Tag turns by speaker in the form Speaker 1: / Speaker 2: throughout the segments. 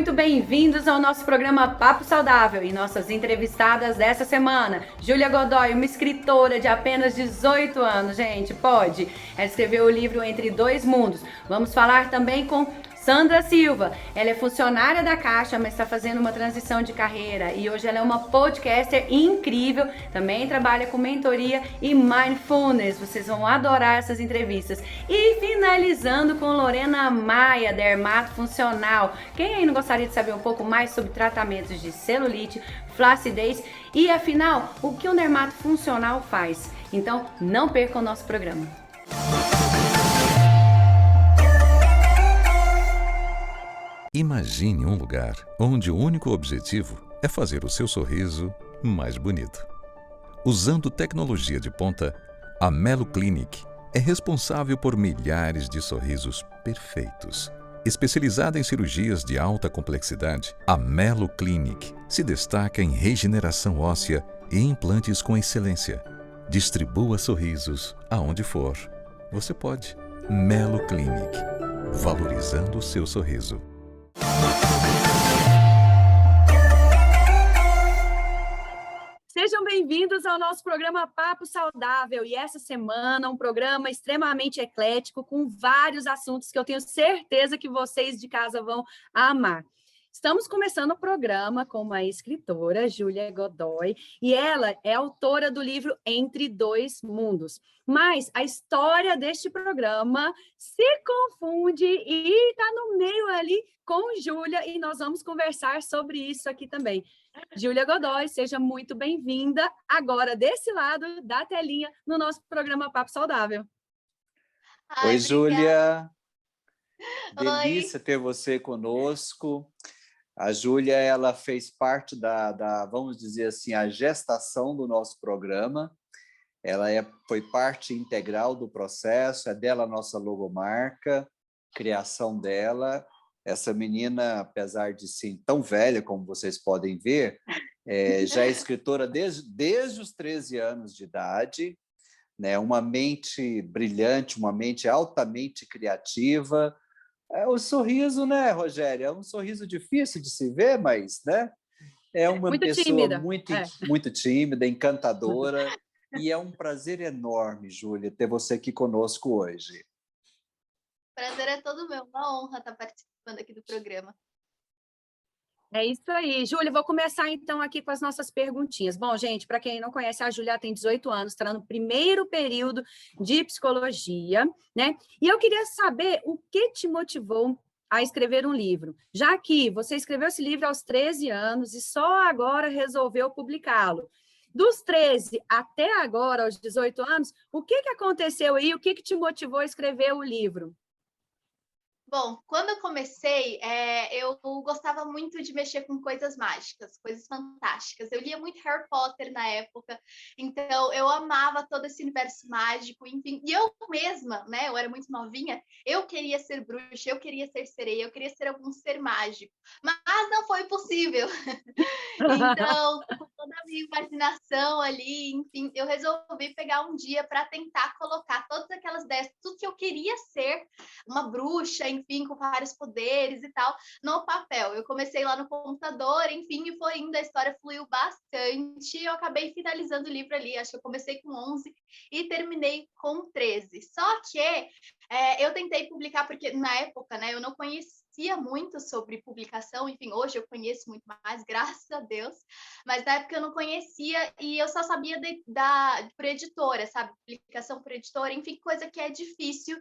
Speaker 1: muito bem-vindos ao nosso programa Papo Saudável e nossas entrevistadas dessa semana. Júlia Godoy, uma escritora de apenas 18 anos, gente, pode. Ela escreveu o livro Entre Dois Mundos. Vamos falar também com Sandra Silva. Ela é funcionária da Caixa, mas está fazendo uma transição de carreira e hoje ela é uma podcaster incrível, também trabalha com mentoria e mindfulness. Vocês vão adorar essas entrevistas. E finalizando com Lorena Maia, dermatofuncional. Quem aí não gostaria de saber um pouco mais sobre tratamentos de celulite, flacidez e, afinal, o que um dermatofuncional faz? Então, não perca o nosso programa.
Speaker 2: Imagine um lugar onde o único objetivo é fazer o seu sorriso mais bonito. Usando tecnologia de ponta, a Melo Clinic é responsável por milhares de sorrisos perfeitos. Especializada em cirurgias de alta complexidade, a Melo Clinic se destaca em regeneração óssea e implantes com excelência. Distribua sorrisos aonde for. Você pode. Melo Clinic, valorizando o seu sorriso.
Speaker 1: Sejam bem-vindos ao nosso programa Papo Saudável e essa semana um programa extremamente eclético com vários assuntos que eu tenho certeza que vocês de casa vão amar. Estamos começando o programa com uma escritora, Júlia Godoy, e ela é autora do livro Entre Dois Mundos. Mas a história deste programa se confunde e está no meio ali com Júlia, e nós vamos conversar sobre isso aqui também. Júlia Godoy, seja muito bem-vinda agora desse lado da telinha no nosso programa Papo Saudável.
Speaker 3: Oi, Júlia.
Speaker 4: Delícia ter você conosco. A Júlia, ela fez parte vamos dizer assim, a gestação do nosso programa. Ela foi parte integral do processo, é dela a nossa logomarca, criação dela. Essa menina, apesar de ser tão velha, como vocês podem ver, já é escritora desde os 13 anos de idade, né? Uma mente brilhante, uma mente altamente criativa. O sorriso, né, Rogério? É um sorriso difícil de se ver, mas, né? É uma
Speaker 1: muito
Speaker 4: pessoa
Speaker 1: tímida.
Speaker 4: muito tímida, encantadora, e é um prazer enorme, Júlia, ter você aqui conosco hoje.
Speaker 3: Prazer é todo meu, uma honra estar participando aqui do programa.
Speaker 1: É isso aí. Júlia, vou começar então aqui com as nossas perguntinhas. Bom, gente, para quem não conhece, a Júlia tem 18 anos, está no primeiro período de psicologia, né? E eu queria saber o que te motivou a escrever um livro, já que você escreveu esse livro aos 13 anos e só agora resolveu publicá-lo. Dos 13 até agora, aos 18 anos, o que aconteceu aí? O que te motivou a escrever o livro?
Speaker 3: Bom, quando eu comecei, eu gostava muito de mexer com coisas mágicas, coisas fantásticas. Eu lia muito Harry Potter na época, então eu amava todo esse universo mágico, enfim. E eu mesma, né, eu era muito novinha, eu queria ser bruxa, eu queria ser sereia, eu queria ser algum ser mágico. Mas não foi possível. Então, com toda a minha imaginação ali, enfim, eu resolvi pegar um dia para tentar colocar todas aquelas ideias, tudo que eu queria ser, uma bruxa, enfim, com vários poderes e tal, no papel. Eu comecei lá no computador, enfim, e foi indo, a história fluiu bastante, eu acabei finalizando o livro ali, acho que eu comecei com 11 e terminei com 13. Só que eu tentei publicar, porque na época, né, eu não conhecia muito sobre publicação, enfim, hoje eu conheço muito mais, graças a Deus, mas na época eu não conhecia e eu só sabia por editora, sabe, publicação por editora, enfim, coisa que é difícil,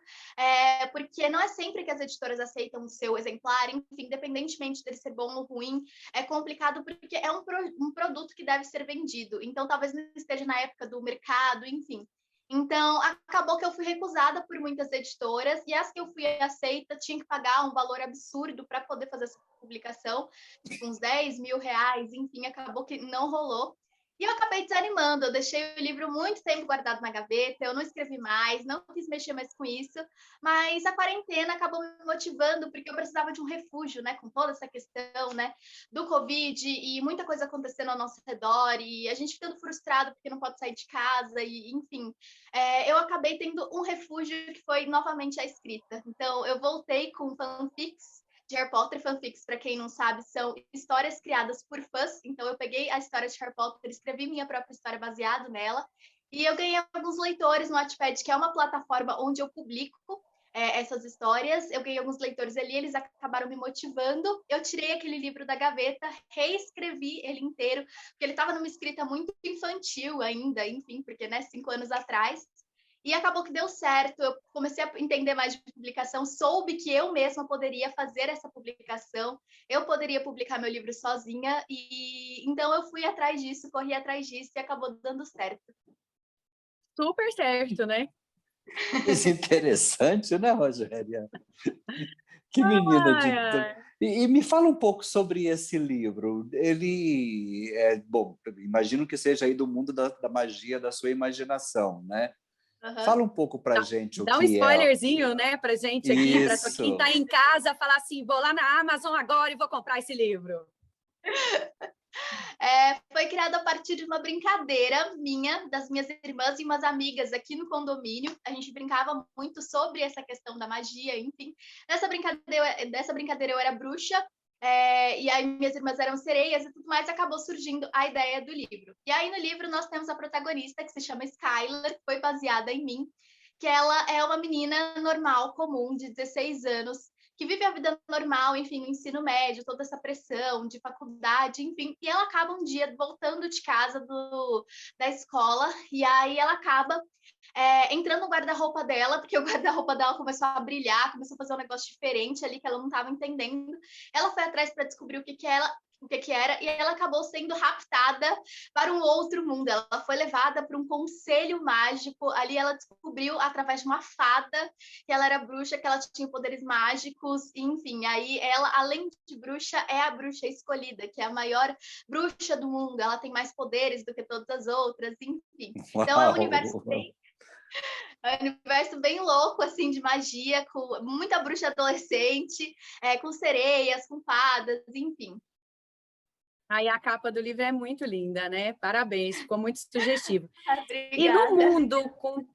Speaker 3: porque não é sempre que as editoras aceitam o seu exemplar, enfim, independentemente dele ser bom ou ruim, é complicado porque é um produto que deve ser vendido, então talvez não esteja na época do mercado, enfim. Então, acabou que eu fui recusada por muitas editoras, e as que eu fui aceita tinha que pagar um valor absurdo para poder fazer essa publicação, tipo uns 10 mil reais, enfim, acabou que não rolou. E eu acabei desanimando, eu deixei o livro muito tempo guardado na gaveta, eu não escrevi mais, não quis mexer mais com isso, mas a quarentena acabou me motivando, porque eu precisava de um refúgio, né, com toda essa questão, né, do Covid e muita coisa acontecendo ao nosso redor, e a gente ficando frustrado porque não pode sair de casa, e enfim, eu acabei tendo um refúgio que foi novamente a escrita. Então, eu voltei com fanfics Harry Potter. Fanfics, para quem não sabe, são histórias criadas por fãs. Então, eu peguei a história de Harry Potter, escrevi minha própria história baseada nela. E eu ganhei alguns leitores no Wattpad, que é uma plataforma onde eu publico essas histórias. Eu ganhei alguns leitores ali, eles acabaram me motivando. Eu tirei aquele livro da gaveta, reescrevi ele inteiro, porque ele estava numa escrita muito infantil ainda, enfim, porque, né, 5 anos atrás. E acabou que deu certo, eu comecei a entender mais de publicação, soube que eu mesma poderia fazer essa publicação, eu poderia publicar meu livro sozinha, e então eu fui atrás disso, corri atrás disso e acabou dando certo.
Speaker 1: Super certo, né?
Speaker 4: Isso é interessante, né, Rogéria? Que menina de... E me fala um pouco sobre esse livro. Ele bom, imagino que seja aí do mundo da magia da sua imaginação, né?
Speaker 3: Uhum.
Speaker 4: Fala um pouco pra gente o que é.
Speaker 1: Dá um spoilerzinho, né, pra gente aqui, para quem tá em casa, falar assim, vou lá na Amazon agora e vou comprar esse livro.
Speaker 3: Foi criado a partir de uma brincadeira minha, das minhas irmãs e umas amigas aqui no condomínio. A gente brincava muito sobre essa questão da magia, enfim. Dessa brincadeira eu era bruxa, e aí minhas irmãs eram sereias e tudo mais, acabou surgindo a ideia do livro. E aí no livro nós temos a protagonista, que se chama Skylar, que foi baseada em mim, que ela é uma menina normal, comum, de 16 anos, que vive a vida normal, enfim, no ensino médio, toda essa pressão de faculdade, enfim, e ela acaba um dia voltando de casa da escola, e aí ela acaba entrando no guarda-roupa dela, porque o guarda-roupa dela começou a brilhar, começou a fazer um negócio diferente ali que ela não estava entendendo. Ela foi atrás para descobrir o que era, e ela acabou sendo raptada para um outro mundo. Ela foi levada para um conselho mágico. Ali ela descobriu, através de uma fada, que ela era bruxa, que ela tinha poderes mágicos, enfim. Aí ela, além de bruxa, é a bruxa escolhida, que é a maior bruxa do mundo. Ela tem mais poderes do que todas as outras, enfim. Então é um universo bem louco, assim, de magia, com muita bruxa adolescente, com sereias, com fadas, enfim.
Speaker 1: Aí a capa do livro é muito linda, né? Parabéns, ficou muito sugestivo.
Speaker 3: Obrigada.
Speaker 1: E no mundo com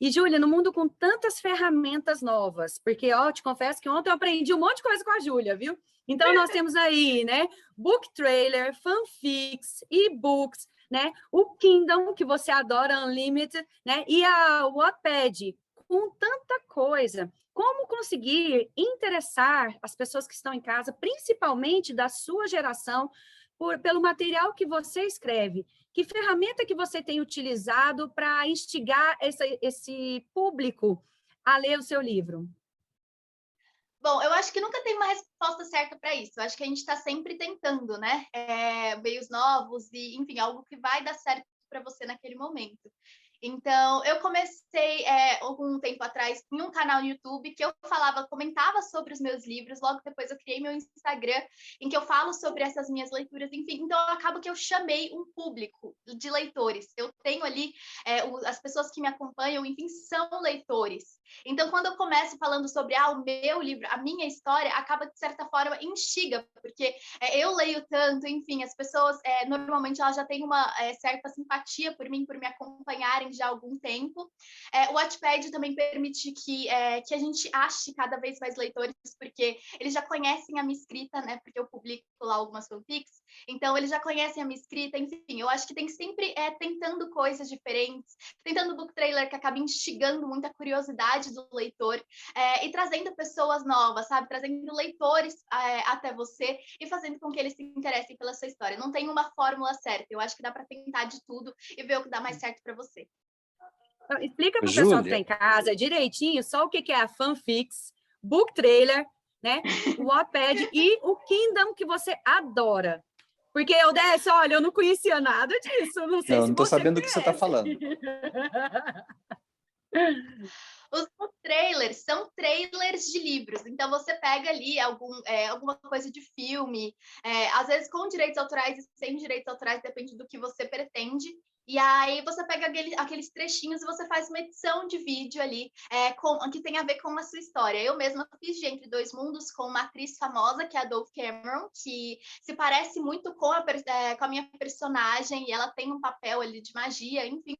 Speaker 1: Júlia, no mundo com tantas ferramentas novas, porque, te confesso que ontem eu aprendi um monte de coisa com a Júlia, viu? Então, nós temos aí, né, book trailer, fanfics, e-books, né, o Kindle, que você adora, Unlimited, né, e a Wattpad, com tanta coisa. Como conseguir interessar as pessoas que estão em casa, principalmente da sua geração, pelo material que você escreve? Que ferramenta que você tem utilizado para instigar esse público a ler o seu livro?
Speaker 3: Bom, eu acho que nunca tem uma resposta certa para isso. Eu acho que a gente está sempre tentando, né? Meios novos e, enfim, algo que vai dar certo para você naquele momento. Então, eu comecei algum tempo atrás em um canal no YouTube que eu comentava sobre os meus livros. Logo depois eu criei meu Instagram, em que eu falo sobre essas minhas leituras, enfim. Então, acaba que eu chamei um público de leitores. Eu tenho ali as pessoas que me acompanham, enfim, são leitores. Então, quando eu começo falando sobre o meu livro, a minha história, acaba de certa forma instiga, porque eu leio tanto, enfim, as pessoas normalmente elas já têm uma certa simpatia por mim, por me acompanharem já há algum tempo. O Wattpad também permite que a gente ache cada vez mais leitores, porque eles já conhecem a minha escrita, né? Porque eu publico lá algumas fanfics, então eles já conhecem a minha escrita, enfim, eu acho que tem sempre tentando coisas diferentes, tentando book trailer que acaba instigando muita curiosidade do leitor e trazendo pessoas novas, sabe? Trazendo leitores até você e fazendo com que eles se interessem pela sua história. Não tem uma fórmula certa, eu acho que dá para tentar de tudo e ver o que dá mais certo para você.
Speaker 1: Explica para o pessoal que está em casa direitinho só o que é a fanfics, book trailer, né? O Wattpad e o Kindle que você adora. Porque olha, eu não conhecia nada disso. Não sei se
Speaker 4: não estou sabendo o que você está falando.
Speaker 3: Os trailers são trailers de livros, então você pega ali alguma coisa de filme, às vezes com direitos autorais e sem direitos autorais, depende do que você pretende, E aí você pega aqueles trechinhos e você faz uma edição de vídeo ali que tem a ver com a sua história. Eu mesma fiz de Entre Dois Mundos com uma atriz famosa, que é a Dove Cameron, que se parece muito com a minha personagem, e ela tem um papel ali de magia, enfim.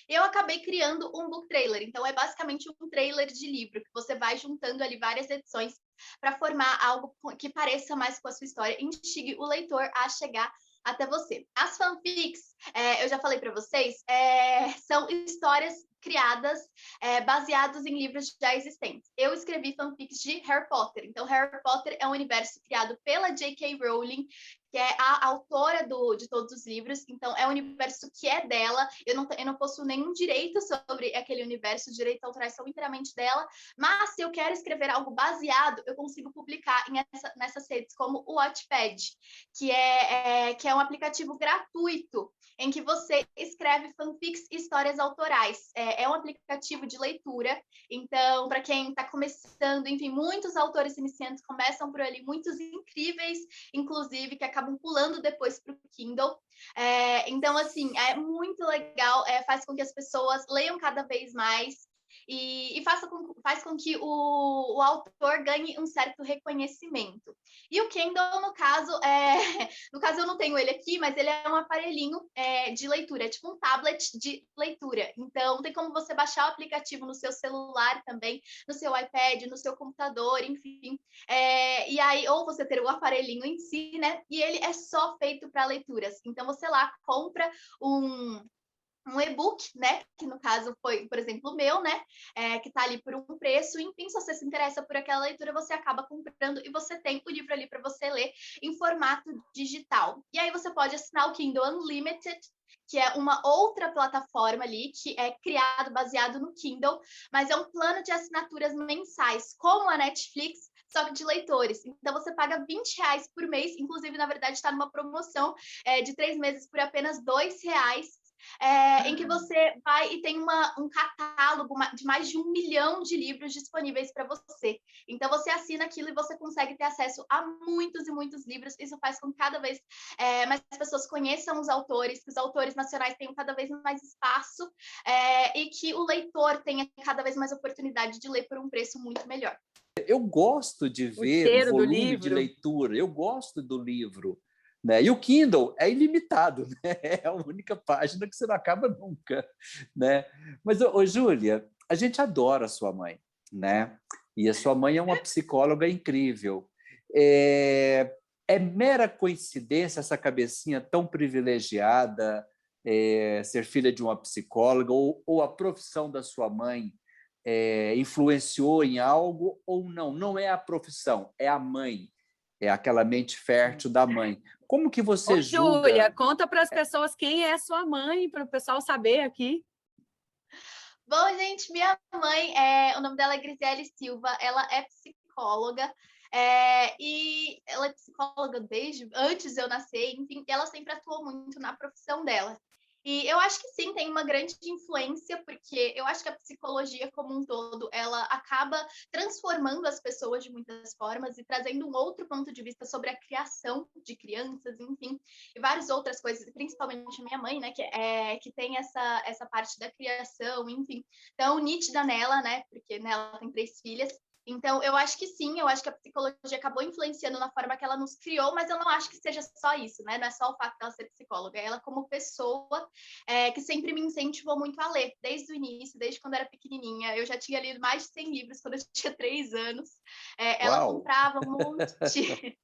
Speaker 3: Eu acabei criando um book trailer. Então é basicamente um trailer de livro, que você vai juntando ali várias edições para formar algo que pareça mais com a sua história, instigue o leitor a chegar até você. As fanfics, eu já falei para vocês, são histórias criadas baseadas em livros já existentes. Eu escrevi fanfics de Harry Potter. Então, Harry Potter é um universo criado pela J.K. Rowling, que é a autora de todos os livros. Então, é um universo que é dela. Eu não possuo nenhum direito sobre aquele universo. Os direitos autorais são inteiramente dela. Mas, se eu quero escrever algo baseado, eu consigo publicar nessas redes como o Wattpad, que é um aplicativo gratuito em que você escreve fanfics e histórias autorais. É um aplicativo de leitura. Então, para quem está começando, enfim, muitos autores iniciantes começam por ali, muitos incríveis, inclusive, que acabam pulando depois para o Kindle. Então, assim, é muito legal, faz com que as pessoas leiam cada vez mais e faz com que o autor ganhe um certo reconhecimento. E o Kindle, no caso, eu não tenho ele aqui, mas ele é um aparelhinho de leitura, é tipo um tablet de leitura. Então, tem como você baixar o aplicativo no seu celular também, no seu iPad, no seu computador, enfim. E aí, ou você ter o aparelhinho em si, né? E ele é só feito para leituras. Então, você lá compra um e-book, né? Que no caso foi, por exemplo, o meu, né? Que tá ali por um preço. Enfim, se você se interessa por aquela leitura, você acaba comprando e você tem o livro ali para você ler em formato digital. E aí você pode assinar o Kindle Unlimited, que é uma outra plataforma ali, que é criado, baseado no Kindle, mas é um plano de assinaturas mensais, como a Netflix, só que de leitores. Então, você paga R$20 por mês, inclusive, na verdade, está numa promoção de 3 meses por apenas R$2, em que você vai e tem um catálogo de mais de 1 milhão de livros disponíveis para você. Então, você assina aquilo e você consegue ter acesso a muitos e muitos livros. Isso faz com que cada vez mais pessoas conheçam os autores, que os autores nacionais tenham cada vez mais espaço e que o leitor tenha cada vez mais oportunidade de ler por um preço muito melhor.
Speaker 4: Eu gosto de ver o volume de leitura, eu gosto do livro. Né? E o Kindle é ilimitado, né? É a única página que você não acaba nunca. Né? Mas, Júlia, a gente adora a sua mãe, né? E a sua mãe é uma psicóloga incrível. É mera coincidência essa cabecinha tão privilegiada, ser filha de uma psicóloga, ou a profissão da sua mãe influenciou em algo ou não? Não é a profissão, é a mãe. É aquela mente fértil da mãe. Como que você julga...
Speaker 1: Júlia, conta para as pessoas quem é sua mãe, para o pessoal saber aqui.
Speaker 3: Bom, gente, minha mãe, o nome dela é Grisele Silva, ela é psicóloga, e ela é psicóloga desde antes de eu nascer, enfim, ela sempre atuou muito na profissão dela. E eu acho que sim, tem uma grande influência, porque eu acho que a psicologia como um todo, ela acaba transformando as pessoas de muitas formas e trazendo um outro ponto de vista sobre a criação de crianças, enfim, e várias outras coisas, principalmente a minha mãe, né, que tem essa parte da criação, enfim, tão nítida nela, né, porque ela tem 3 filhas. Então, eu acho que sim, eu acho que a psicologia acabou influenciando na forma que ela nos criou, mas eu não acho que seja só isso, né? Não é só o fato dela ser psicóloga, é ela como pessoa que sempre me incentivou muito a ler, desde o início, desde quando eu era pequenininha. Eu já tinha lido mais de 100 livros quando eu tinha 3 anos. Ela comprava um monte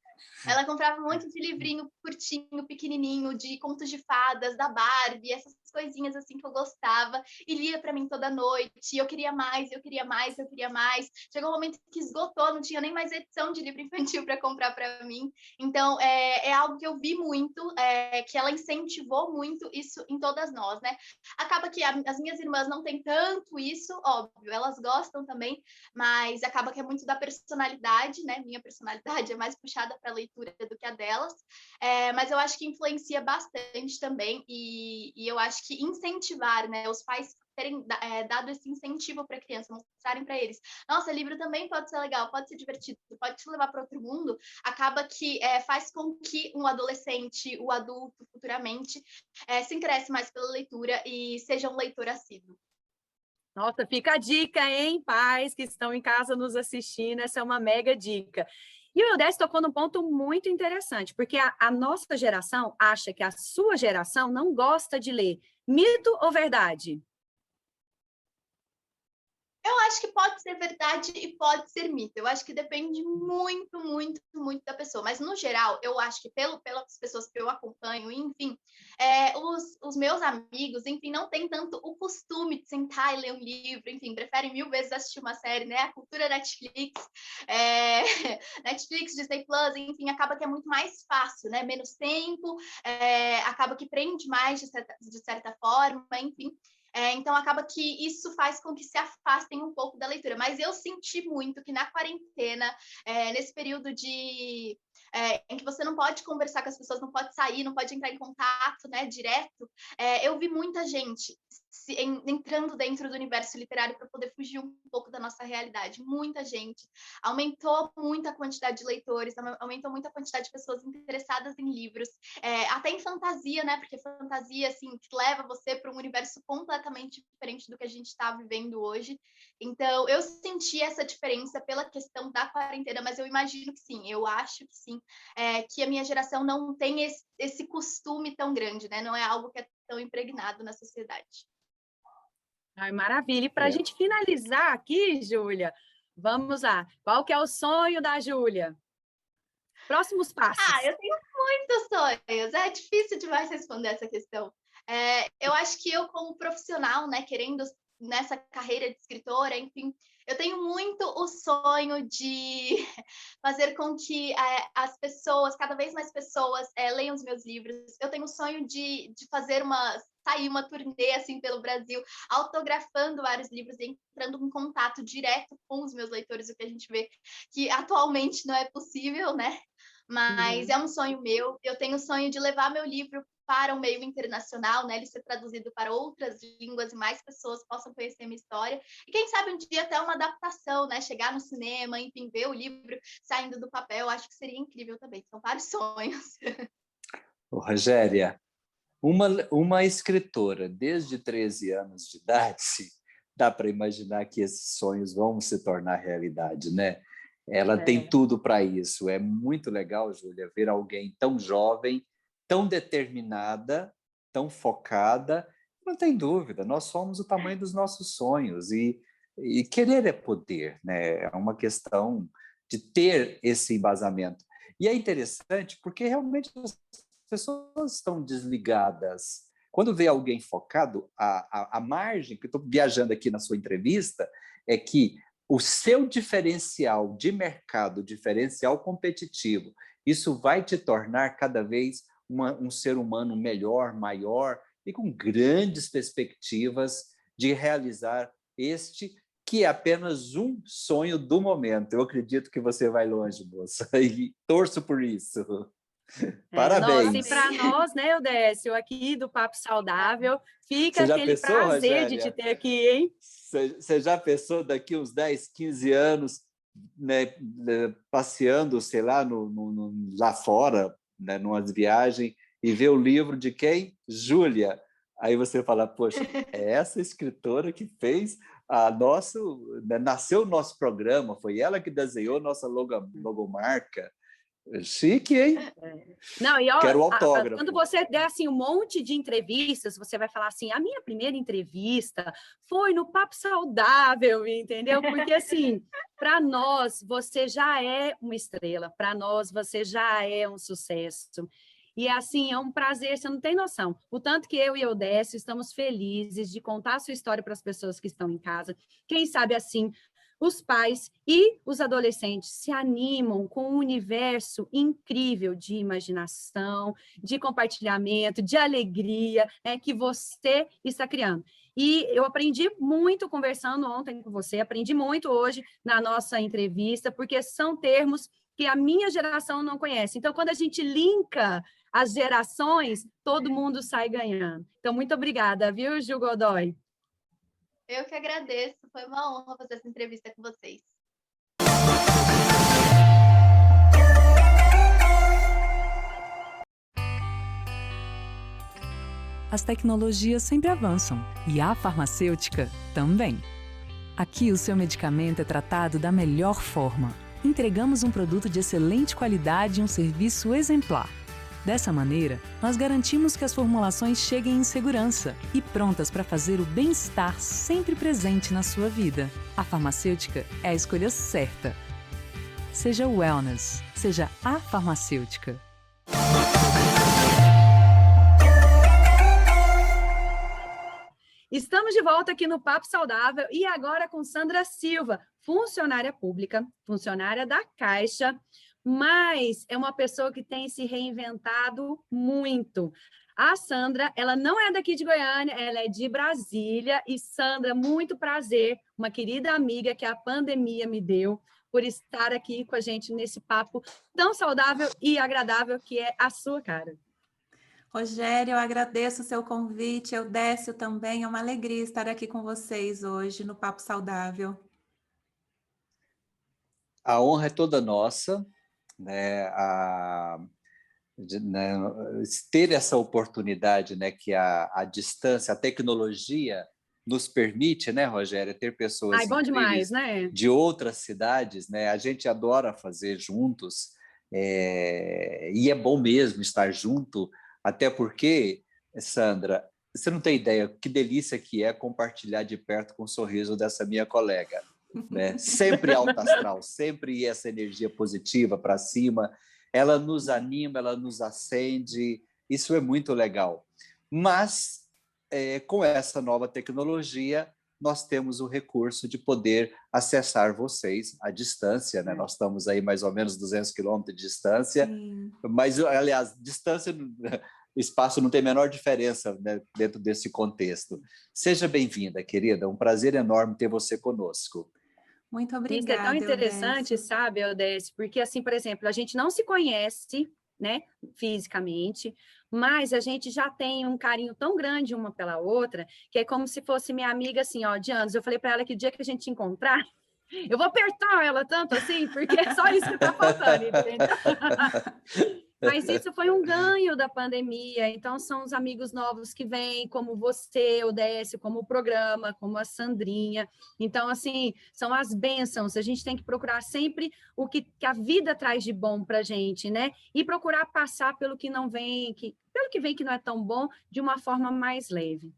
Speaker 3: Ela comprava um monte de livrinho curtinho, pequenininho, de contos de fadas, da Barbie, essas coisinhas assim que eu gostava, e lia para mim toda noite, e eu queria mais, eu queria mais, eu queria mais. Chegou um momento que esgotou, não tinha nem mais edição de livro infantil para comprar para mim. Então, é algo que eu vi muito, que ela incentivou muito isso em todas nós, né? Acaba que as minhas irmãs não têm tanto isso, óbvio, elas gostam também, mas acaba que é muito da personalidade, né? Minha personalidade é mais puxada para a leitura do que a delas, mas eu acho que influencia bastante também, e eu acho que incentivar, né, os pais terem dado esse incentivo para a criança, mostrarem para eles, nossa, livro também pode ser legal, pode ser divertido, pode te levar para outro mundo, acaba que faz com que um adolescente, o adulto, futuramente, se interesse mais pela leitura e seja um leitor assíduo.
Speaker 1: Nossa, fica a dica, hein, pais que estão em casa nos assistindo, essa é uma mega dica. E o Eudécio tocou num ponto muito interessante, porque a nossa geração acha que a sua geração não gosta de ler. Mito ou verdade?
Speaker 3: Eu acho que pode ser verdade e pode ser mito. Eu acho que depende muito, muito, muito da pessoa. Mas, no geral, eu acho que pelas pessoas que eu acompanho, enfim, os meus amigos, enfim, não tem tanto o costume de sentar e ler um livro, enfim, preferem 1000 vezes assistir uma série, né? A cultura Netflix, Netflix, Disney Plus, enfim, acaba que é muito mais fácil, né? Menos tempo, acaba que prende mais de certa forma, enfim. Então, acaba que isso faz com que se afastem um pouco da leitura. Mas eu senti muito que na quarentena, nesse período em que você não pode conversar com as pessoas, não pode sair, não pode entrar em contato, né, direto, eu vi muita gente entrando dentro do universo literário para poder fugir um pouco da nossa realidade. Muita gente. Aumentou muito a quantidade de leitores, aumentou muito a quantidade de pessoas interessadas em livros, até em fantasia, né? Porque fantasia, assim, leva você para um universo completamente diferente do que a gente está vivendo hoje. Então, eu senti essa diferença pela questão da quarentena, mas eu imagino que sim, eu acho que sim, que a minha geração não tem esse costume tão grande, né? Não é algo que é tão impregnado na sociedade.
Speaker 1: Ai, maravilha. E para a gente finalizar aqui, Júlia, vamos lá. Qual que é o sonho da Júlia? Próximos passos.
Speaker 3: Eu tenho muitos sonhos. É difícil demais responder essa questão. Eu acho que eu, como profissional, né, querendo nessa carreira de escritora, enfim, eu tenho muito o sonho de fazer com que as pessoas, cada vez mais pessoas, leiam os meus livros. Eu tenho o sonho de sair uma turnê assim pelo Brasil, autografando vários livros e entrando em contato direto com os meus leitores, o que a gente vê que atualmente não é possível, né? Mas é um sonho meu. Eu tenho o sonho de levar meu livro para o meio internacional, né? Ele ser traduzido para outras línguas e mais pessoas possam conhecer minha história. E quem sabe um dia até uma adaptação, né? Chegar no cinema, enfim, ver o livro saindo do papel, acho que seria incrível também. São vários sonhos.
Speaker 4: Rogéria, uma escritora desde 13 anos de idade, dá para imaginar que esses sonhos vão se tornar realidade, né? Ela tem tudo para isso. É muito legal, Júlia, ver alguém tão jovem, tão determinada, tão focada. Não tem dúvida, nós somos o tamanho dos nossos sonhos e querer é poder, né? É uma questão de ter esse embasamento. E é interessante porque realmente as pessoas estão desligadas. Quando vê alguém focado, a margem, que eu estou viajando aqui na sua entrevista, é que o seu diferencial de mercado, diferencial competitivo, isso vai te tornar cada vez um ser humano melhor, maior e com grandes perspectivas de realizar este que é apenas um sonho do momento. Eu acredito que você vai longe, moça, e torço por isso. Parabéns.
Speaker 1: Nossa, e para nós, né, Eudécio, aqui do Papo Saudável, fica aquele prazer, Rogéria, de te ter aqui, hein?
Speaker 4: Você já pensou daqui uns 10, 15 anos, né, passeando, sei lá, lá fora, né, numa viagem, e ver o livro de quem? Júlia. Aí você fala, poxa, é essa escritora que fez né, nasceu o nosso programa, foi ela que desenhou nossa logomarca. Chique, hein?
Speaker 1: Não, e ó,
Speaker 4: quero autógrafo.
Speaker 1: Quando você der assim, um monte de entrevistas, você vai falar assim, a minha primeira entrevista foi no Papo Saudável, entendeu? Porque assim, para nós, você já é uma estrela, para nós, você já é um sucesso. E assim, é um prazer, você não tem noção. O tanto que eu e o Eudécio estamos felizes de contar a sua história para as pessoas que estão em casa. Quem sabe assim, os pais e os adolescentes se animam com um universo incrível de imaginação, de compartilhamento, de alegria, né, que você está criando. E eu aprendi muito conversando ontem com você, aprendi muito hoje na nossa entrevista, porque são termos que a minha geração não conhece. Então, quando a gente linka as gerações, todo mundo sai ganhando. Então, muito obrigada, viu, Ju Godoy?
Speaker 3: Eu que agradeço, foi uma honra fazer essa entrevista com vocês.
Speaker 5: As tecnologias sempre avançam e a farmacêutica também. Aqui o seu medicamento é tratado da melhor forma. Entregamos um produto de excelente qualidade e um serviço exemplar. Dessa maneira, nós garantimos que as formulações cheguem em segurança e prontas para fazer o bem-estar sempre presente na sua vida. A farmacêutica é a escolha certa. Seja wellness, seja a farmacêutica.
Speaker 1: Estamos de volta aqui no Papo Saudável e agora com Sandra Silva, funcionária pública, funcionária da Caixa, mas é uma pessoa que tem se reinventado muito. A Sandra, ela não é daqui de Goiânia, ela é de Brasília. E Sandra, muito prazer, uma querida amiga que a pandemia me deu, por estar aqui com a gente nesse papo tão saudável e agradável que é a sua cara.
Speaker 6: Rogério, eu agradeço o seu convite, Eudécio também, é uma alegria estar aqui com vocês hoje no Papo Saudável.
Speaker 4: A honra é toda nossa, né? Ter essa oportunidade, né, que a distância, a tecnologia nos permite, né, Rogério, ter pessoas
Speaker 1: bom demais, né?
Speaker 4: de outras cidades, né? A gente adora fazer juntos, e é bom mesmo estar junto. Até porque, Sandra, você não tem ideia que delícia que é compartilhar de perto com o sorriso dessa minha colega, né? Sempre alta astral, sempre essa energia positiva para cima. Ela nos anima, ela nos acende, isso é muito legal. Mas, com essa nova tecnologia, nós temos o recurso de poder acessar vocês à distância, né? Nós estamos aí mais ou menos 200 quilômetros de distância,
Speaker 6: Sim.
Speaker 4: Mas, aliás, distância, espaço não tem a menor diferença, né, dentro desse contexto. Seja bem-vinda, querida, um prazer enorme ter você conosco.
Speaker 6: Muito obrigada,
Speaker 1: Isso é tão interessante,
Speaker 6: Eudécio.
Speaker 1: sabe, Eudécio? Porque, assim, por exemplo, a gente não se conhece, né, fisicamente, mas a gente já tem um carinho tão grande uma pela outra, que é como se fosse minha amiga, assim, ó, de anos. Eu falei para ela que o dia que a gente se encontrar, eu vou apertar ela tanto assim, porque é só isso que está faltando, entendeu? Mas isso foi um ganho da pandemia, então são os amigos novos que vêm, como você, o Décio, como o programa, como a Sandrinha. Então, assim, são as bênçãos. A gente tem que procurar sempre o que a vida traz de bom para a gente, né? E procurar passar pelo que não vem, pelo que vem que não é tão bom, de uma forma mais leve.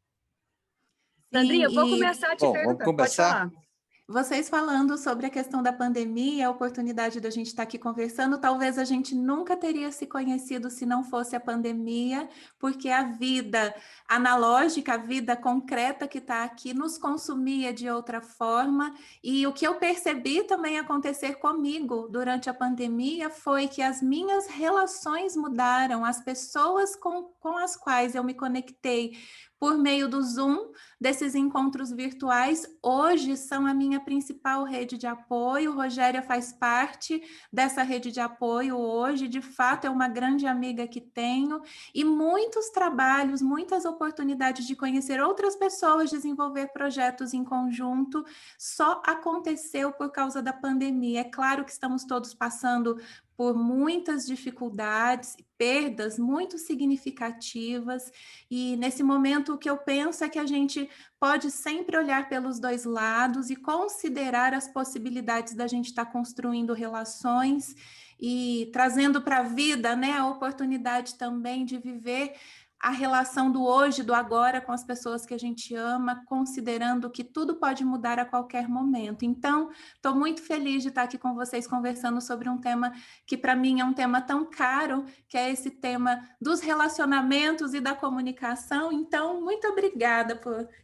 Speaker 1: Sandrinha, eu vou começar a te perguntar.
Speaker 4: Vamos começar?
Speaker 1: Pode falar.
Speaker 6: Vocês falando sobre a questão da pandemia, a oportunidade da gente estar aqui conversando, talvez a gente nunca teria se conhecido se não fosse a pandemia, porque a vida analógica, a vida concreta que está aqui nos consumia de outra forma. E o que eu percebi também acontecer comigo durante a pandemia foi que as minhas relações mudaram, as pessoas com as quais eu me conectei por meio do Zoom, desses encontros virtuais, hoje são a minha principal rede de apoio. Rogéria faz parte dessa rede de apoio hoje, de fato é uma grande amiga que tenho, e muitos trabalhos, muitas oportunidades de conhecer outras pessoas, desenvolver projetos em conjunto, só aconteceu por causa da pandemia. É claro que estamos todos passando por muitas dificuldades, perdas muito significativas, e nesse momento o que eu penso é que a gente pode sempre olhar pelos dois lados e considerar as possibilidades da gente estar construindo relações e trazendo para a vida, né, a oportunidade também de viver a relação do hoje, do agora com as pessoas que a gente ama, considerando que tudo pode mudar a qualquer momento. Então, estou muito feliz de estar aqui com vocês conversando sobre um tema que para mim é um tema tão caro, que é esse tema dos relacionamentos e da comunicação. Então, muito obrigada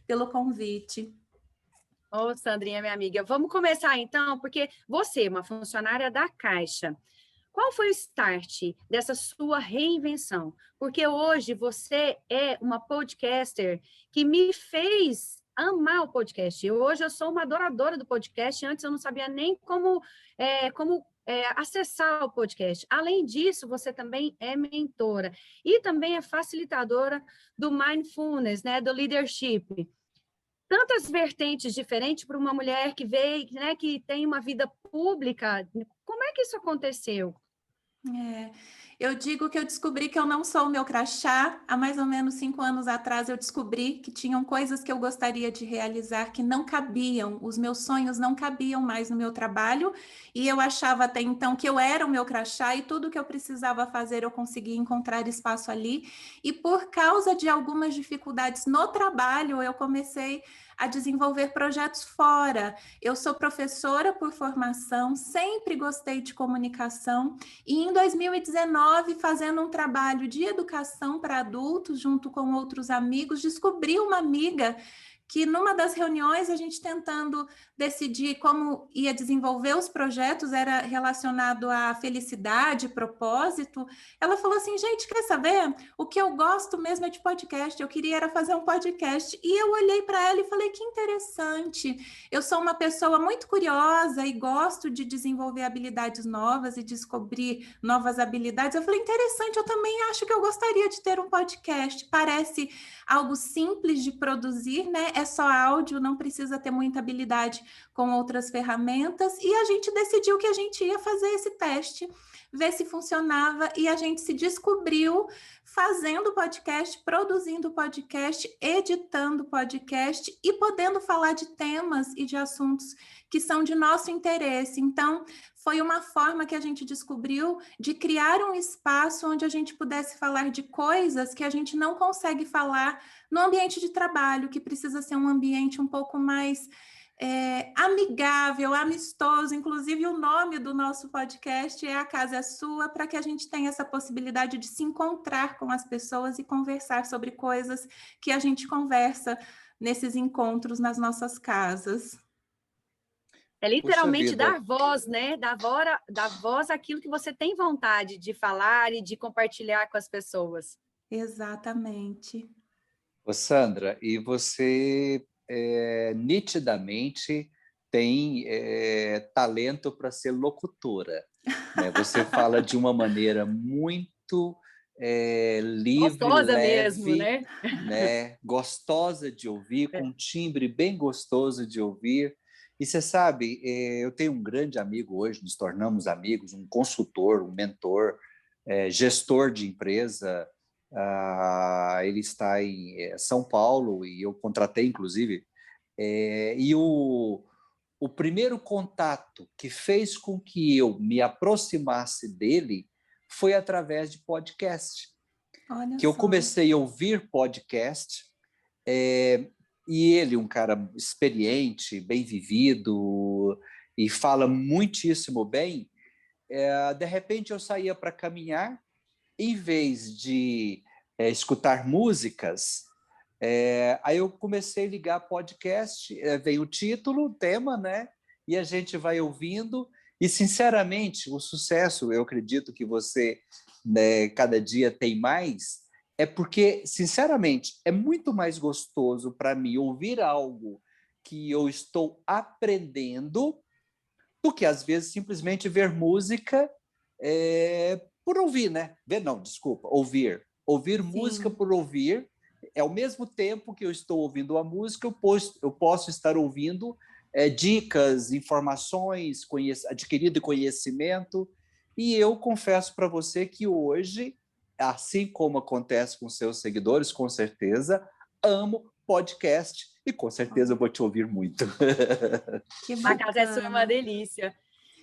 Speaker 6: pelo convite.
Speaker 1: Ô, Sandrinha, minha amiga, vamos começar então, porque você, uma funcionária da Caixa, qual foi o start dessa sua reinvenção? Porque hoje você é uma podcaster que me fez amar o podcast. Hoje eu sou uma adoradora do podcast. Antes eu não sabia nem como acessar o podcast. Além disso, você também é mentora e também é facilitadora do mindfulness, né, do leadership. Tantas vertentes diferentes para uma mulher que veio, né, que tem uma vida pública. Como é que isso aconteceu?
Speaker 6: Eu digo que eu descobri que eu não sou o meu crachá. Há mais ou menos 5 anos atrás eu descobri que tinham coisas que eu gostaria de realizar que não cabiam, os meus sonhos não cabiam mais no meu trabalho, e eu achava até então que eu era o meu crachá e tudo que eu precisava fazer eu conseguia encontrar espaço ali. E por causa de algumas dificuldades no trabalho, eu comecei a desenvolver projetos fora. Eu sou professora por formação, sempre gostei de comunicação, e em 2019, fazendo um trabalho de educação para adultos, junto com outros amigos, descobri uma amiga que numa das reuniões, a gente tentando decidir como ia desenvolver os projetos, era relacionado à felicidade, propósito, ela falou assim, gente, quer saber? O que eu gosto mesmo é de podcast, eu queria era fazer um podcast, e eu olhei para ela e falei, que interessante, eu sou uma pessoa muito curiosa e gosto de desenvolver habilidades novas e descobrir novas habilidades, eu falei, interessante, eu também acho que eu gostaria de ter um podcast, parece algo simples de produzir, né? É só áudio, não precisa ter muita habilidade com outras ferramentas, e a gente decidiu que a gente ia fazer esse teste, ver se funcionava, e a gente se descobriu fazendo podcast, produzindo podcast, editando podcast e podendo falar de temas e de assuntos que são de nosso interesse. Então, foi uma forma que a gente descobriu de criar um espaço onde a gente pudesse falar de coisas que a gente não consegue falar no ambiente de trabalho, que precisa ser um ambiente um pouco mais amigável, amistoso. Inclusive, o nome do nosso podcast é A Casa é Sua, para que a gente tenha essa possibilidade de se encontrar com as pessoas e conversar sobre coisas que a gente conversa nesses encontros nas nossas casas.
Speaker 1: É literalmente dar voz, né? Dar voz àquilo que você tem vontade de falar e de compartilhar com as pessoas.
Speaker 6: Exatamente.
Speaker 4: Ô Sandra, e você nitidamente tem talento para ser locutora, né? Você fala de uma maneira muito livre,
Speaker 1: gostosa
Speaker 4: leve,
Speaker 1: mesmo,
Speaker 4: né? Gostosa de ouvir, com um timbre bem gostoso de ouvir. E você sabe, eu tenho um grande amigo hoje, nos tornamos amigos, um consultor, um mentor, gestor de empresa. Ele está em São Paulo e eu contratei, inclusive. E o primeiro contato que fez com que eu me aproximasse dele foi através de podcast.
Speaker 6: Olha
Speaker 4: que eu
Speaker 6: só.
Speaker 4: comecei a ouvir podcast, e ele, um cara experiente, bem vivido, e fala muitíssimo bem, de repente eu saía para caminhar, em vez de escutar músicas, aí eu comecei a ligar podcast, vem o título, o tema, né? E a gente vai ouvindo, e sinceramente, o sucesso, eu acredito que você, né, cada dia tem mais, é porque, sinceramente, é muito mais gostoso para mim ouvir algo que eu estou aprendendo do que, às vezes, simplesmente ver música por ouvir, né? Ver não, desculpa, ouvir. Ouvir
Speaker 6: Sim.
Speaker 4: Música por ouvir, ao mesmo tempo que eu estou ouvindo a música, eu posso estar ouvindo dicas, informações, adquirido conhecimento, e eu confesso para você que hoje, assim como acontece com seus seguidores, com certeza, amo podcast e com certeza eu vou te ouvir muito.
Speaker 6: Que
Speaker 1: A Casa é Sua é uma
Speaker 6: bacana.
Speaker 1: delícia.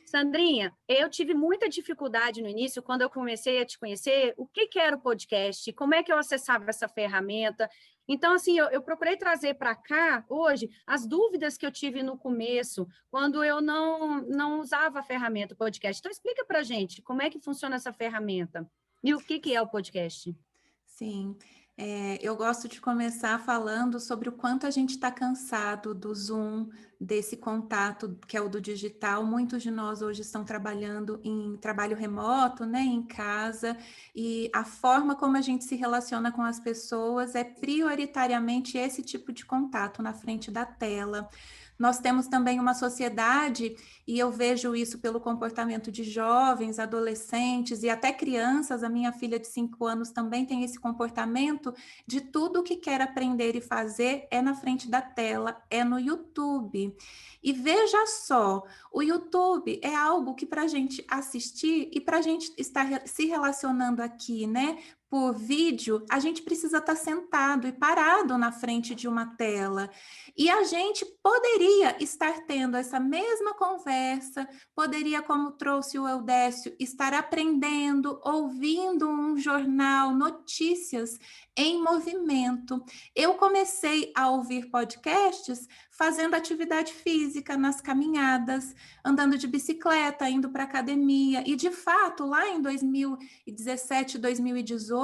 Speaker 1: Sandrinha, eu tive muita dificuldade no início, quando eu comecei a te conhecer, o que era o podcast, como é que eu acessava essa ferramenta. Então, assim, eu procurei trazer para cá, hoje, as dúvidas que eu tive no começo, quando eu não usava a ferramenta podcast. Então, explica para a gente como é que funciona essa ferramenta e o que é o podcast.
Speaker 6: Sim, eu gosto de começar falando sobre o quanto a gente está cansado do Zoom, desse contato que é o do digital. Muitos de nós hoje estão trabalhando em trabalho remoto, né, em casa, e a forma como a gente se relaciona com as pessoas é prioritariamente esse tipo de contato na frente da tela. Nós temos também uma sociedade, e eu vejo isso pelo comportamento de jovens, adolescentes e até crianças. A minha filha de 5 anos também tem esse comportamento de tudo que quer aprender e fazer é na frente da tela, é no YouTube. E veja só, o YouTube é algo que para a gente assistir e para a gente estar se relacionando aqui, né, por vídeo, a gente precisa estar sentado e parado na frente de uma tela. E a gente poderia estar tendo essa mesma conversa, poderia, como trouxe o Eudécio, estar aprendendo, ouvindo um jornal, notícias em movimento. Eu comecei a ouvir podcasts fazendo atividade física nas caminhadas, andando de bicicleta, indo para a academia. E, de fato, lá em 2017, 2018,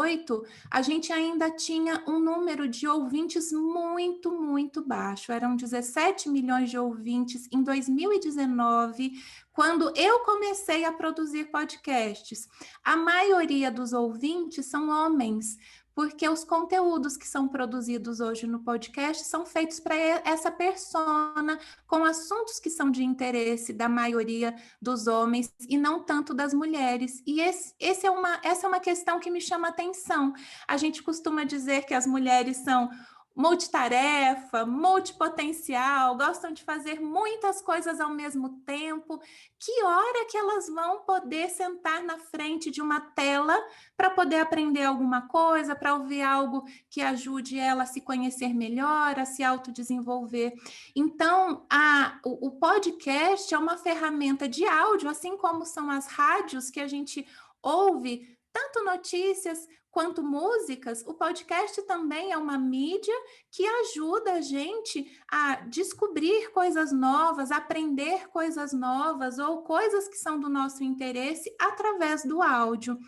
Speaker 6: a gente ainda tinha um número de ouvintes muito, muito baixo. Eram 17 milhões de ouvintes em 2019, quando eu comecei a produzir podcasts. A maioria dos ouvintes são homens, porque os conteúdos que são produzidos hoje no podcast são feitos para essa persona, com assuntos que são de interesse da maioria dos homens e não tanto das mulheres. E essa é uma questão que me chama a atenção. A gente costuma dizer que as mulheres são multitarefa, multipotencial, gostam de fazer muitas coisas ao mesmo tempo. Que hora que elas vão poder sentar na frente de uma tela para poder aprender alguma coisa, para ouvir algo que ajude ela a se conhecer melhor, a se autodesenvolver? Então, o podcast é uma ferramenta de áudio, assim como são as rádios que a gente ouve tanto notícias quanto músicas. O podcast também é uma mídia que ajuda a gente a descobrir coisas novas, aprender coisas novas ou coisas que são do nosso interesse através do áudio.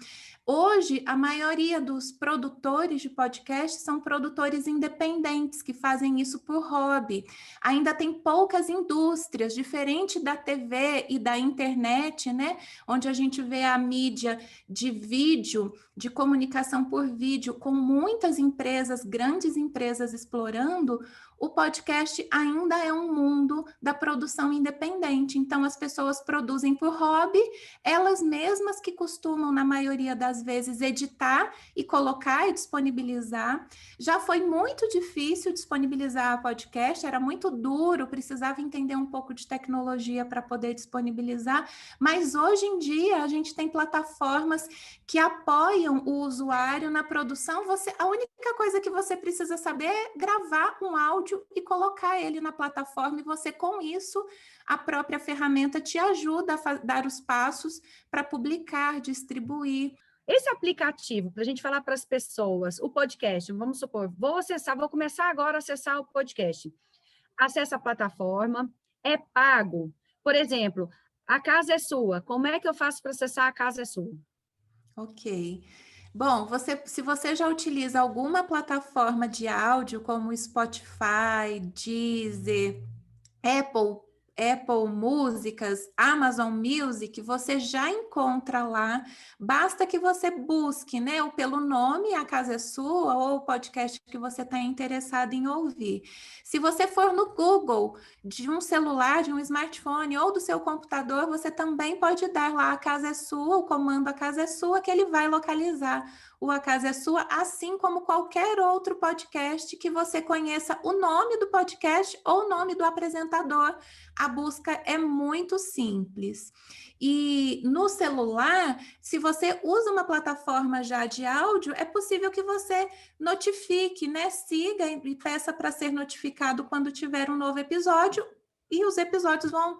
Speaker 6: Hoje, a maioria dos produtores de podcast são produtores independentes, que fazem isso por hobby. Ainda tem poucas indústrias, diferente da TV e da internet, né? Onde a gente vê a mídia de vídeo, de comunicação por vídeo, com muitas empresas, grandes empresas explorando. O podcast ainda é um mundo da produção independente. Então, as pessoas produzem por hobby, elas mesmas que costumam, na maioria das vezes, editar e colocar e disponibilizar. Já foi muito difícil disponibilizar podcast, era muito duro, precisava entender um pouco de tecnologia para poder disponibilizar, mas hoje em dia a gente tem plataformas que apoiam o usuário na produção. A única coisa que você precisa saber é gravar um áudio e colocar ele na plataforma, e você, com isso, a própria ferramenta te ajuda a dar os passos para publicar, distribuir.
Speaker 1: Esse aplicativo, para a gente falar para as pessoas, o podcast, vamos supor, vou começar agora a acessar o podcast. Acessa a plataforma, é pago. Por exemplo, a Casa é Sua. Como é que eu faço para acessar a Casa é Sua?
Speaker 6: Ok. Bom, se você já utiliza alguma plataforma de áudio, como Spotify, Deezer, Apple Músicas, Amazon Music, você já encontra lá. Basta que você busque, né, ou pelo nome, A Casa é Sua, ou o podcast que você está interessado em ouvir. Se você for no Google, de um celular, de um smartphone ou do seu computador, você também pode dar lá A Casa é Sua, o comando A Casa é Sua, que ele vai localizar o A Casa é Sua, assim como qualquer outro podcast que você conheça o nome do podcast ou o nome do apresentador. A busca é muito simples. E no celular, se você usa uma plataforma já de áudio, é possível que você notifique, né? Siga e peça para ser notificado quando tiver um novo episódio. E os episódios vão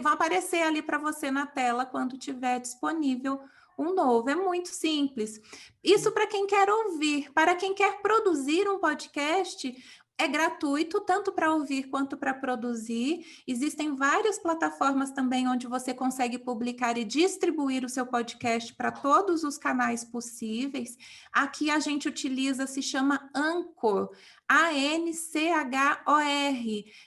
Speaker 6: aparecer ali para você na tela quando tiver disponível um novo. É muito simples. Isso para quem quer ouvir. Para quem quer produzir um podcast, é gratuito, tanto para ouvir quanto para produzir. Existem várias plataformas também onde você consegue publicar e distribuir o seu podcast para todos os canais possíveis. Aqui a gente utiliza, se chama Anchor, Anchor.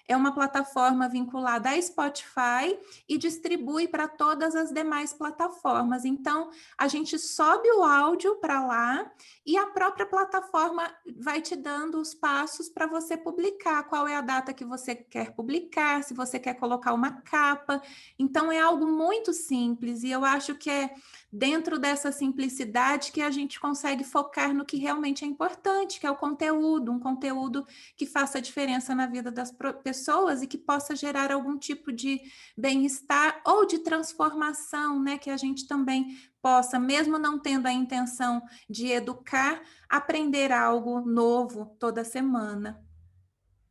Speaker 6: É uma plataforma vinculada a Spotify e distribui para todas as demais plataformas. Então, a gente sobe o áudio para lá e a própria plataforma vai te dando os passos para você você publicar, qual é a data que você quer publicar, se você quer colocar uma capa. Então, é algo muito simples e eu acho que é dentro dessa simplicidade que a gente consegue focar no que realmente é importante, que é o conteúdo, um conteúdo que faça diferença na vida das pessoas e que possa gerar algum tipo de bem-estar ou de transformação, né? Que a gente também possa, mesmo não tendo a intenção de educar, aprender algo novo toda semana.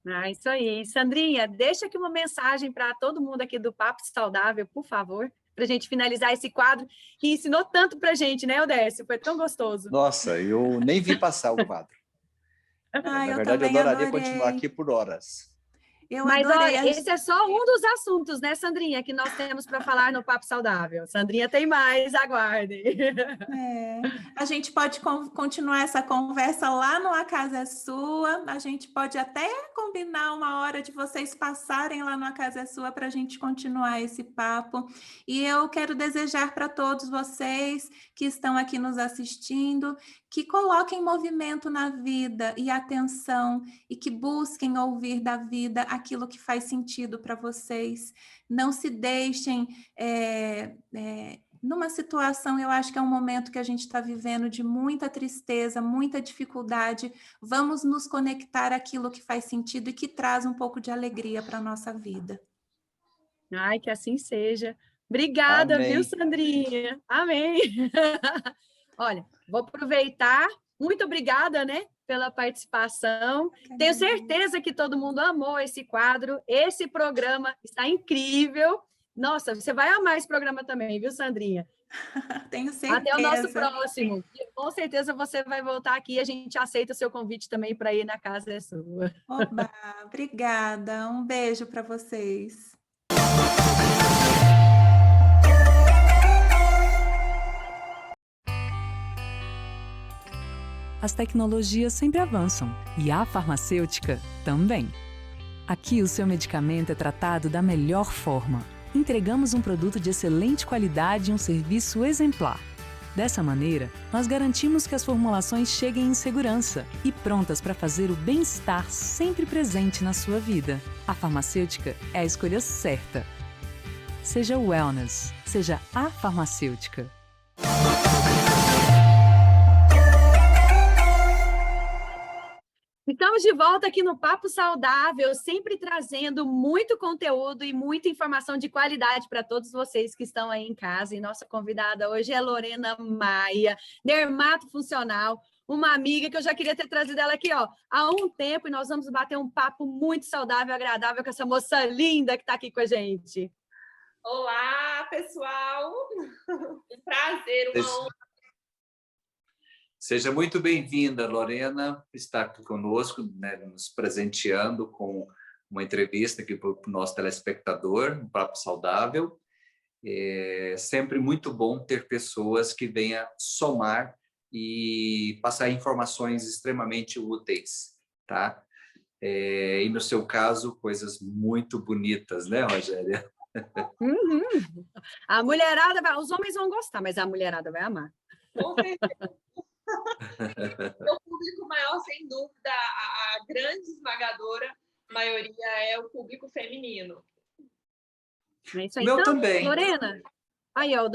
Speaker 1: Ah, isso aí. Sandrinha, deixa aqui uma mensagem para todo mundo aqui do Papo Saudável, por favor, para a gente finalizar esse quadro que ensinou tanto para a gente, né, Odécio? Foi tão gostoso.
Speaker 4: Nossa, eu nem vi passar o quadro. Na
Speaker 6: Eu
Speaker 4: verdade, eu
Speaker 6: também
Speaker 4: adoraria
Speaker 6: adorei.
Speaker 4: continuar aqui por horas.
Speaker 6: Eu
Speaker 1: Mas
Speaker 6: adorei.
Speaker 1: olha, esse é só um dos assuntos, né, Sandrinha, que nós temos para falar no Papo Saudável. Sandrinha tem mais, aguardem.
Speaker 6: A gente pode continuar essa conversa lá no A Casa é Sua. A gente pode até combinar uma hora de vocês passarem lá no A Casa é Sua para a gente continuar esse papo. E eu quero desejar para todos vocês que estão aqui nos assistindo que coloquem movimento na vida e atenção e que busquem ouvir da vida aquilo que faz sentido para vocês. Não se deixem numa situação, eu acho que é um momento que a gente está vivendo de muita tristeza, muita dificuldade. Vamos nos conectar àquilo que faz sentido e que traz um pouco de alegria para a nossa vida.
Speaker 1: Ai, que assim seja. Obrigada,
Speaker 4: Amém.
Speaker 1: Viu, Sandrinha? Amém. Olha, vou aproveitar. Muito obrigada, né, pela participação. Tenho certeza que todo mundo amou esse quadro. Esse programa está incrível. Nossa, você vai amar esse programa também, viu, Sandrinha?
Speaker 6: Tenho certeza.
Speaker 1: Até o nosso próximo. E, com certeza você vai voltar aqui e a gente aceita o seu convite também para ir na Casa é Sua.
Speaker 6: Oba, obrigada. Um beijo para vocês.
Speaker 5: As tecnologias sempre avançam e a farmacêutica também. Aqui o seu medicamento é tratado da melhor forma. Entregamos um produto de excelente qualidade e um serviço exemplar. Dessa maneira, nós garantimos que as formulações cheguem em segurança e prontas para fazer o bem-estar sempre presente na sua vida. A farmacêutica é a escolha certa. Seja wellness, seja a farmacêutica.
Speaker 1: Estamos de volta aqui no Papo Saudável, sempre trazendo muito conteúdo e muita informação de qualidade para todos vocês que estão aí em casa. E nossa convidada hoje é Lorena Maia, dermatofuncional, uma amiga que eu já queria ter trazido ela aqui, ó, há um tempo, e nós vamos bater um papo muito saudável, agradável com essa moça linda que está aqui com a gente.
Speaker 7: Olá, pessoal! Um prazer, uma honra.
Speaker 4: Seja muito bem-vinda, Lorena, estar aqui conosco, né, nos presenteando com uma entrevista aqui para o nosso telespectador, um Papo Saudável. É sempre muito bom ter pessoas que venham somar e passar informações extremamente úteis, tá? E no seu caso, coisas muito bonitas, né, Rogéria?
Speaker 1: Uhum. A mulherada, os homens vão gostar, mas a mulherada vai amar.
Speaker 7: Com certeza. O público maior, sem dúvida, a grande esmagadora maioria é o público feminino.
Speaker 1: É isso aí.
Speaker 4: O meu
Speaker 1: então,
Speaker 4: também.
Speaker 1: Lorena, aí, ó,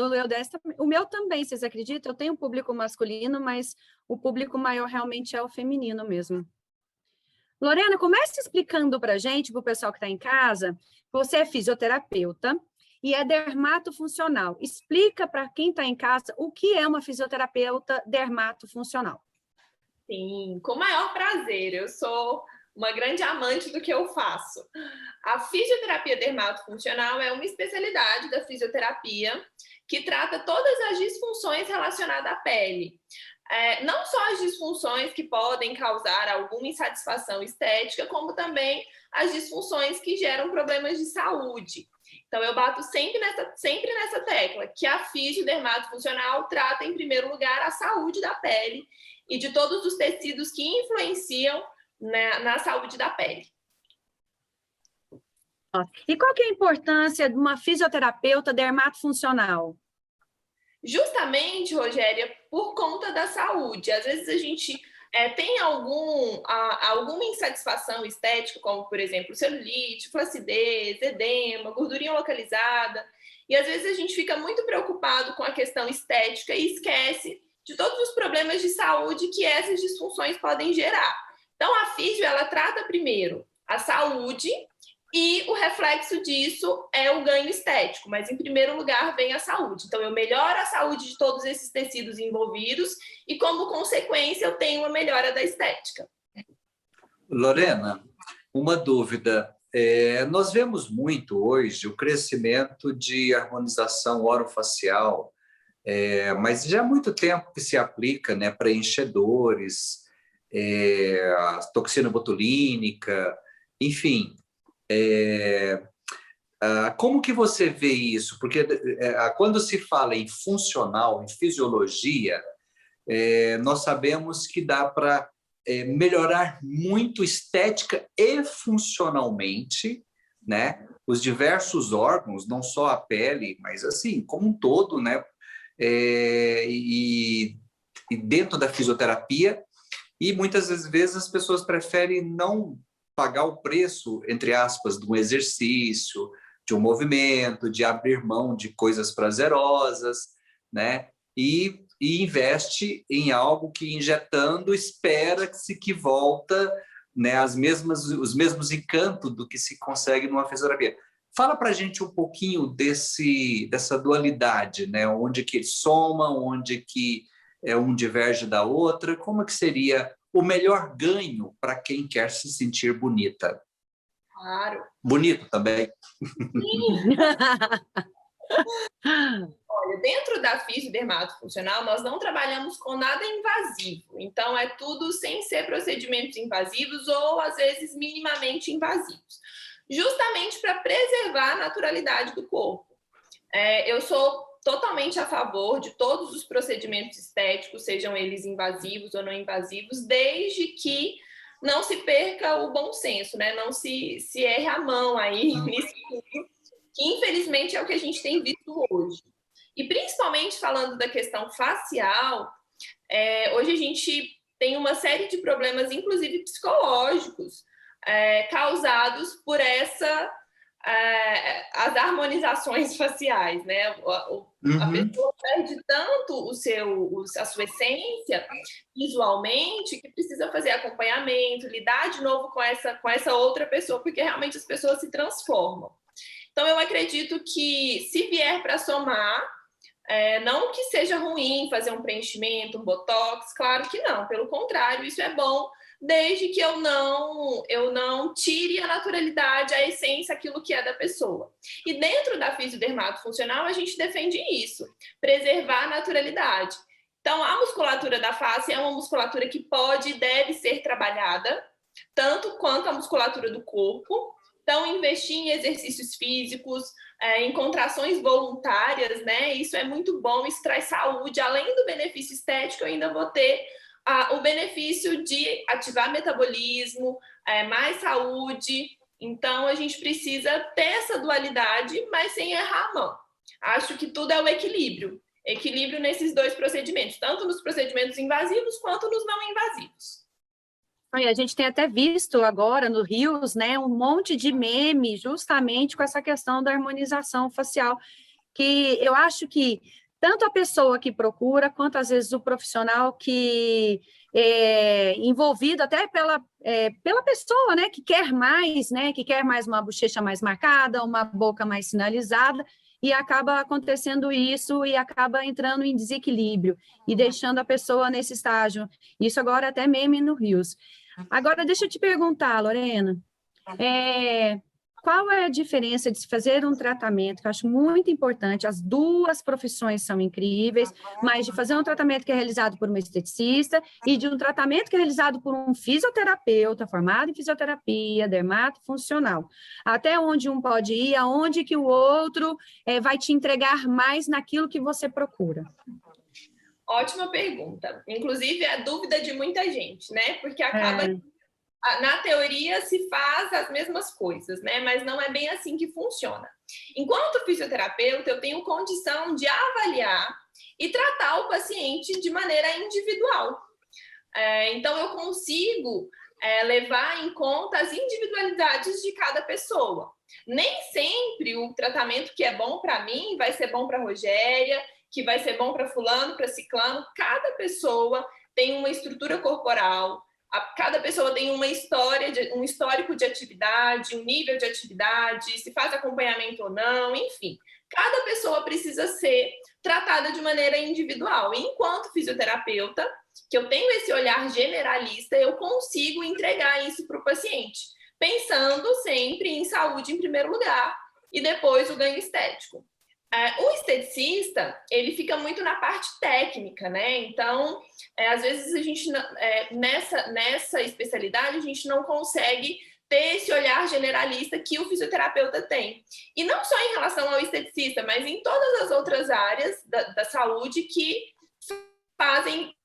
Speaker 1: o meu também, vocês acreditam? Eu tenho um público masculino, mas o público maior realmente é o feminino mesmo. Lorena, comece explicando para a gente, para o pessoal que está em casa, você é fisioterapeuta e é dermatofuncional. Explica para quem está em casa o que é uma fisioterapeuta dermatofuncional.
Speaker 7: Sim, com o maior prazer. Eu sou uma grande amante do que eu faço. A fisioterapia dermatofuncional é uma especialidade da fisioterapia que trata todas as disfunções relacionadas à pele. Não só as disfunções que podem causar alguma insatisfação estética, como também as disfunções que geram problemas de saúde. Então, eu bato sempre nessa tecla, que a fisiodermatofuncional trata, em primeiro lugar, a saúde da pele e de todos os tecidos que influenciam na saúde da pele.
Speaker 1: E qual que é a importância de uma fisioterapeuta dermatofuncional?
Speaker 7: Justamente, Rogéria, por conta da saúde. Às vezes a gente tem alguma insatisfação estética, como, por exemplo, celulite, flacidez, edema, gordurinha localizada, e às vezes a gente fica muito preocupado com a questão estética e esquece de todos os problemas de saúde que essas disfunções podem gerar. Então, a físio, ela trata primeiro a saúde e o reflexo disso é o ganho estético, mas em primeiro lugar vem a saúde. Então, eu melhoro a saúde de todos esses tecidos envolvidos e, como consequência, eu tenho uma melhora da estética.
Speaker 4: Lorena, uma dúvida. Nós vemos muito hoje o crescimento de harmonização orofacial, mas já há muito tempo que se aplica, né, preenchedores, a toxina botulínica, enfim. Como que você vê isso? Porque quando se fala em funcional, em fisiologia, nós sabemos que dá para melhorar muito estética e funcionalmente, né? Os diversos órgãos, não só a pele, mas assim, como um todo, né? E dentro da fisioterapia, e muitas vezes as pessoas preferem não pagar o preço, entre aspas, de um exercício, de um movimento, de abrir mão de coisas prazerosas, né? E investe em algo que, injetando, espera-se que volta, né, os mesmos encantos do que se consegue numa fisioterapia. Fala para a gente um pouquinho dessa dualidade, né? Onde que soma, onde que um diverge da outra, como que seria o melhor ganho para quem quer se sentir bonita?
Speaker 7: Claro.
Speaker 4: Bonito também.
Speaker 7: Sim. Olha, dentro da fisiodermatofuncional, nós não trabalhamos com nada invasivo. Então, é tudo sem ser procedimentos invasivos ou, às vezes, minimamente invasivos. Justamente para preservar a naturalidade do corpo. Eu sou totalmente a favor de todos os procedimentos estéticos, sejam eles invasivos ou não invasivos, desde que não se perca o bom senso, né? Não se erre a mão aí nisso, que infelizmente é o que a gente tem visto hoje. E principalmente falando da questão facial, hoje a gente tem uma série de problemas, inclusive psicológicos, causados por as harmonizações faciais, né? A pessoa perde tanto a sua essência visualmente que precisa fazer acompanhamento, lidar de novo com essa outra pessoa, porque realmente as pessoas se transformam. Então, eu acredito que se vier para somar, não que seja ruim fazer um preenchimento, um botox, claro que não, pelo contrário, isso é bom, desde que eu não tire a naturalidade, a essência, aquilo que é da pessoa. E dentro da fisiodermatofuncional, a gente defende isso, preservar a naturalidade. Então, a musculatura da face é uma musculatura que pode e deve ser trabalhada, tanto quanto a musculatura do corpo. Então, investir em exercícios físicos, em contrações voluntárias, né? Isso é muito bom, isso traz saúde. Além do benefício estético, eu ainda vou ter o benefício de ativar metabolismo, mais saúde. Então, a gente precisa ter essa dualidade, mas sem errar a mão. Acho que tudo é o equilíbrio. Equilíbrio nesses dois procedimentos, tanto nos procedimentos invasivos quanto nos não invasivos.
Speaker 1: A gente tem até visto agora no Reels, né, um monte de meme justamente com essa questão da harmonização facial, que eu acho que tanto a pessoa que procura, quanto às vezes o profissional que é envolvido até pela pessoa, né, que quer mais, né, que quer mais uma bochecha mais marcada, uma boca mais sinalizada, e acaba acontecendo isso e acaba entrando em desequilíbrio e deixando a pessoa nesse estágio. Isso agora é até meme no Reels. Agora, deixa eu te perguntar, Lorena, qual é a diferença de se fazer um tratamento, que eu acho muito importante, as duas profissões são incríveis, mas de fazer um tratamento que é realizado por um esteticista e de um tratamento que é realizado por um fisioterapeuta formado em fisioterapia, dermatofuncional. Até onde um pode ir, aonde que o outro vai te entregar mais naquilo que você procura?
Speaker 7: Ótima pergunta. Inclusive, é a dúvida de muita gente, né? Porque acaba... Na teoria, se faz as mesmas coisas, né? Mas não é bem assim que funciona. Enquanto fisioterapeuta, eu tenho condição de avaliar e tratar o paciente de maneira individual. Então, eu consigo levar em conta as individualidades de cada pessoa. Nem sempre o tratamento que é bom para mim vai ser bom para a Rogéria, que vai ser bom para fulano, para ciclano. Cada pessoa tem uma estrutura corporal, cada pessoa tem uma história, um histórico de atividade, um nível de atividade, se faz acompanhamento ou não, enfim. Cada pessoa precisa ser tratada de maneira individual. E enquanto fisioterapeuta, que eu tenho esse olhar generalista, eu consigo entregar isso para o paciente, pensando sempre em saúde em primeiro lugar e depois o ganho estético. O esteticista, ele fica muito na parte técnica, né? Então, às vezes a gente, nessa especialidade, a gente não consegue ter esse olhar generalista que o fisioterapeuta tem. E não só em relação ao esteticista, mas em todas as outras áreas da saúde que fazem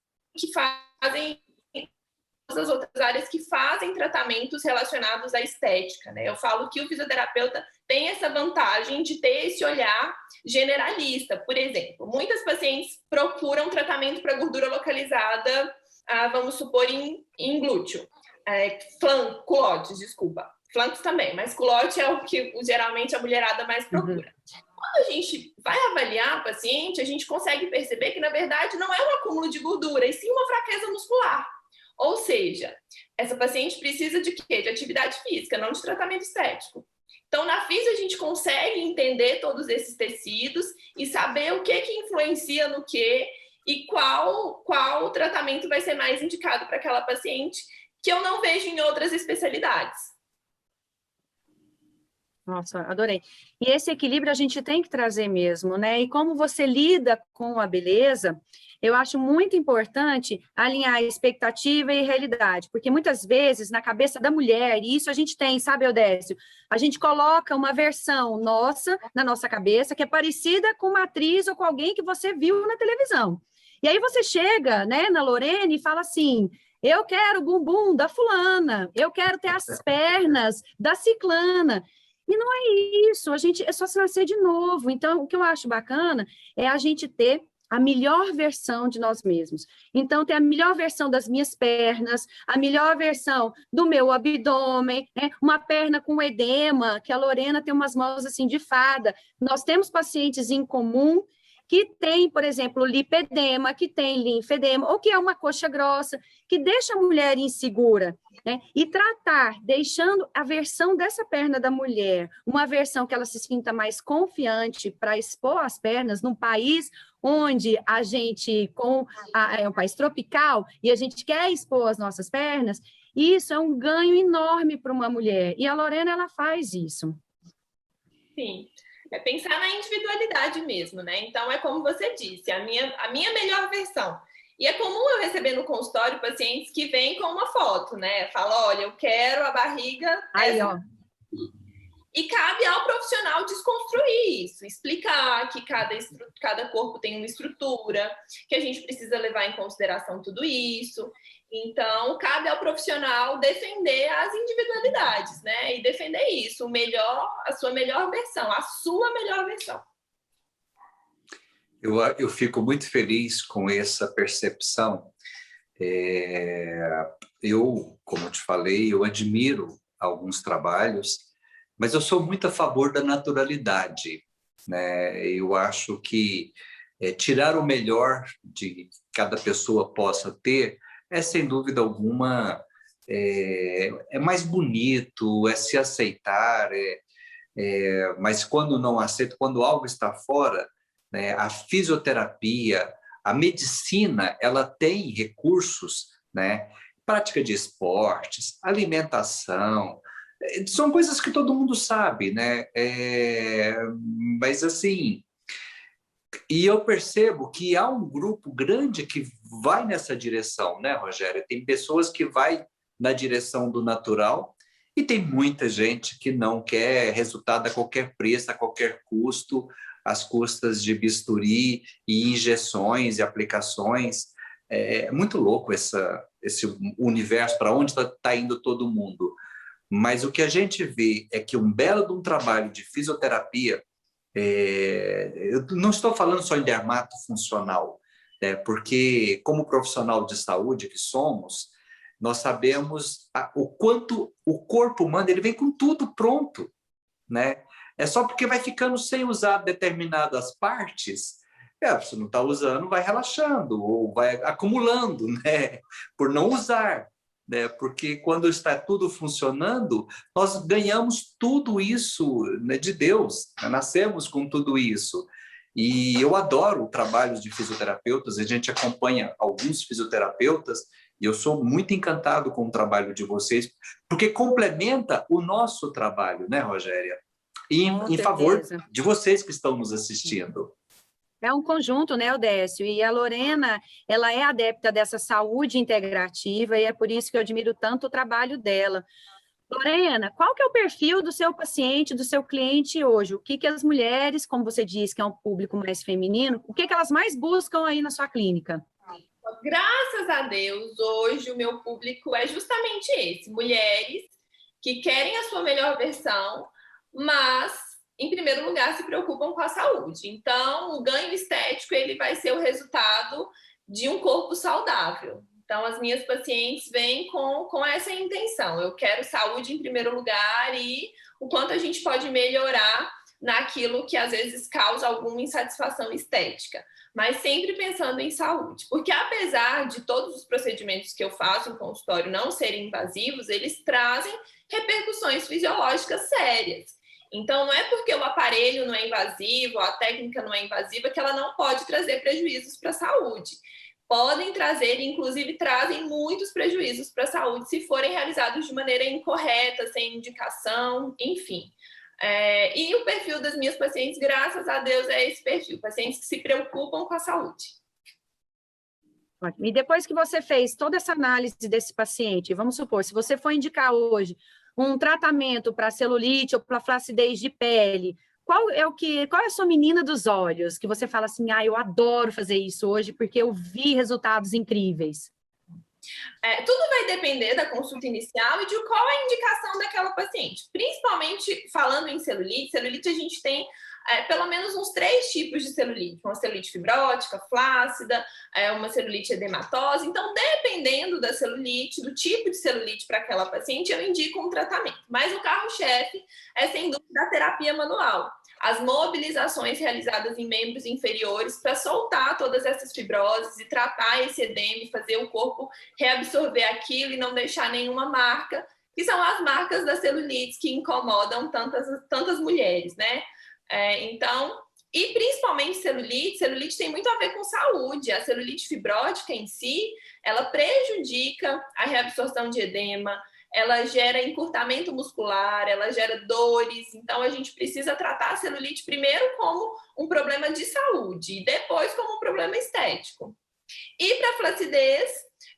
Speaker 7: as outras áreas que fazem tratamentos relacionados à estética, né? Eu falo que o fisioterapeuta tem essa vantagem de ter esse olhar generalista. Por exemplo, muitas pacientes procuram tratamento para gordura localizada, vamos supor, em glúteo. Culotes, desculpa. Flancos também, mas culote é o que geralmente a mulherada mais procura. Quando a gente vai avaliar a paciente, a gente consegue perceber que, na verdade, não é um acúmulo de gordura, e sim uma fraqueza muscular. Ou seja, essa paciente precisa de quê? De atividade física, não de tratamento estético. Então, na física, a gente consegue entender todos esses tecidos e saber o que influencia no que e qual tratamento vai ser mais indicado para aquela paciente, que eu não vejo em outras especialidades.
Speaker 1: Nossa, adorei. E esse equilíbrio a gente tem que trazer mesmo, né? E como você lida com a beleza, eu acho muito importante alinhar expectativa e realidade, porque muitas vezes na cabeça da mulher, e isso a gente tem, sabe, Eudécio? A gente coloca uma versão nossa, na nossa cabeça, que é parecida com uma atriz ou com alguém que você viu na televisão. E aí você chega, né, na Lorene e fala assim: eu quero o bumbum da fulana, eu quero ter as pernas da ciclana. E não é isso, a gente é só se nascer de novo. Então, o que eu acho bacana é a gente ter a melhor versão de nós mesmos. Então, ter a melhor versão das minhas pernas, a melhor versão do meu abdômen, né? Uma perna com edema, que a Lorena tem umas mãos assim de fada. Nós temos pacientes em comum que tem, por exemplo, lipedema, que tem linfedema, ou que é uma coxa grossa, que deixa a mulher insegura, né? E tratar, deixando a versão dessa perna da mulher, uma versão que ela se sinta mais confiante para expor as pernas num país onde a gente, é um país tropical, e a gente quer expor as nossas pernas, isso é um ganho enorme para uma mulher. E a Lorena, ela faz isso.
Speaker 7: Sim. É pensar na individualidade mesmo, né? Então, é como você disse, a minha melhor versão. E é comum eu receber no consultório pacientes que vêm com uma foto, né? Fala, olha, eu quero a barriga...
Speaker 1: Aí, ó.
Speaker 7: E cabe ao profissional desconstruir isso, explicar que cada corpo tem uma estrutura, que a gente precisa levar em consideração tudo isso. Então, cabe ao profissional defender as individualidades, né? E defender isso, a sua melhor versão, a sua melhor versão.
Speaker 4: Eu fico muito feliz com essa percepção. Eu, como eu te falei, eu admiro alguns trabalhos, mas eu sou muito a favor da naturalidade, né? Eu acho que tirar o melhor de cada pessoa possa ter sem dúvida alguma, é mais bonito, é se aceitar, mas quando não aceita, quando algo está fora, né, a fisioterapia, a medicina, ela tem recursos, né, prática de esportes, alimentação, são coisas que todo mundo sabe, né, mas assim... E eu percebo que há um grupo grande que vai nessa direção, né, Rogério? Tem pessoas que vai na direção do natural e tem muita gente que não quer resultado a qualquer preço, a qualquer custo, às custas de bisturi e injeções e aplicações. É muito louco esse universo, para onde está indo todo mundo. Mas o que a gente vê é que um belo de um trabalho de fisioterapia, eu não estou falando só em dermato funcional, né? Porque, como profissional de saúde que somos, nós sabemos o quanto o corpo humano ele vem com tudo pronto, né? É só porque vai ficando sem usar determinadas partes, você não está usando, vai relaxando ou vai acumulando, né? Por não usar, né? Porque quando está tudo funcionando, nós ganhamos tudo isso, né, de Deus, né? Nascemos com tudo isso. E eu adoro o trabalho de fisioterapeutas, a gente acompanha alguns fisioterapeutas, e eu sou muito encantado com o trabalho de vocês, porque complementa o nosso trabalho, né, Rogéria? E em favor de vocês que estão nos assistindo.
Speaker 1: É um conjunto, né, Odécio? E a Lorena, ela é adepta dessa saúde integrativa e é por isso que eu admiro tanto o trabalho dela. Lorena, qual que é o perfil do seu paciente, do seu cliente hoje? O que que as mulheres, como você disse, que é um público mais feminino, o que que elas mais buscam aí na sua clínica?
Speaker 7: Graças a Deus, hoje o meu público é justamente esse, mulheres que querem a sua melhor versão, mas em primeiro lugar, se preocupam com a saúde. Então, o ganho estético ele vai ser o resultado de um corpo saudável. Então, as minhas pacientes vêm com essa intenção. Eu quero saúde em primeiro lugar e o quanto a gente pode melhorar naquilo que, às vezes, causa alguma insatisfação estética. Mas sempre pensando em saúde. Porque, apesar de todos os procedimentos que eu faço em consultório não serem invasivos, eles trazem repercussões fisiológicas sérias. Então, não é porque o aparelho não é invasivo, a técnica não é invasiva, que ela não pode trazer prejuízos para a saúde. Podem trazer, inclusive trazem muitos prejuízos para a saúde se forem realizados de maneira incorreta, sem indicação, enfim. E o perfil das minhas pacientes, graças a Deus, é esse perfil, pacientes que se preocupam com a saúde.
Speaker 1: E depois que você fez toda essa análise desse paciente, vamos supor, se você for indicar hoje um tratamento para celulite ou para flacidez de pele, qual é a sua menina dos olhos? Que você fala assim, eu adoro fazer isso hoje porque eu vi resultados incríveis.
Speaker 7: Tudo vai depender da consulta inicial e de qual é a indicação daquela paciente. Principalmente falando em celulite a gente tem pelo menos uns 3 tipos de celulite. Uma celulite fibrótica, flácida, uma celulite edematosa. Então, dependendo da celulite, do tipo de celulite para aquela paciente, eu indico um tratamento. Mas o carro-chefe é, sem dúvida, a terapia manual. As mobilizações realizadas em membros inferiores para soltar todas essas fibroses e tratar esse edema e fazer o corpo reabsorver aquilo e não deixar nenhuma marca, que são as marcas da celulite que incomodam tantas mulheres, né? Então, e principalmente celulite tem muito a ver com saúde. A celulite fibrótica em si, ela prejudica a reabsorção de edema, ela gera encurtamento muscular, ela gera dores. Então, a gente precisa tratar a celulite primeiro como um problema de saúde e depois como um problema estético. E para flacidez,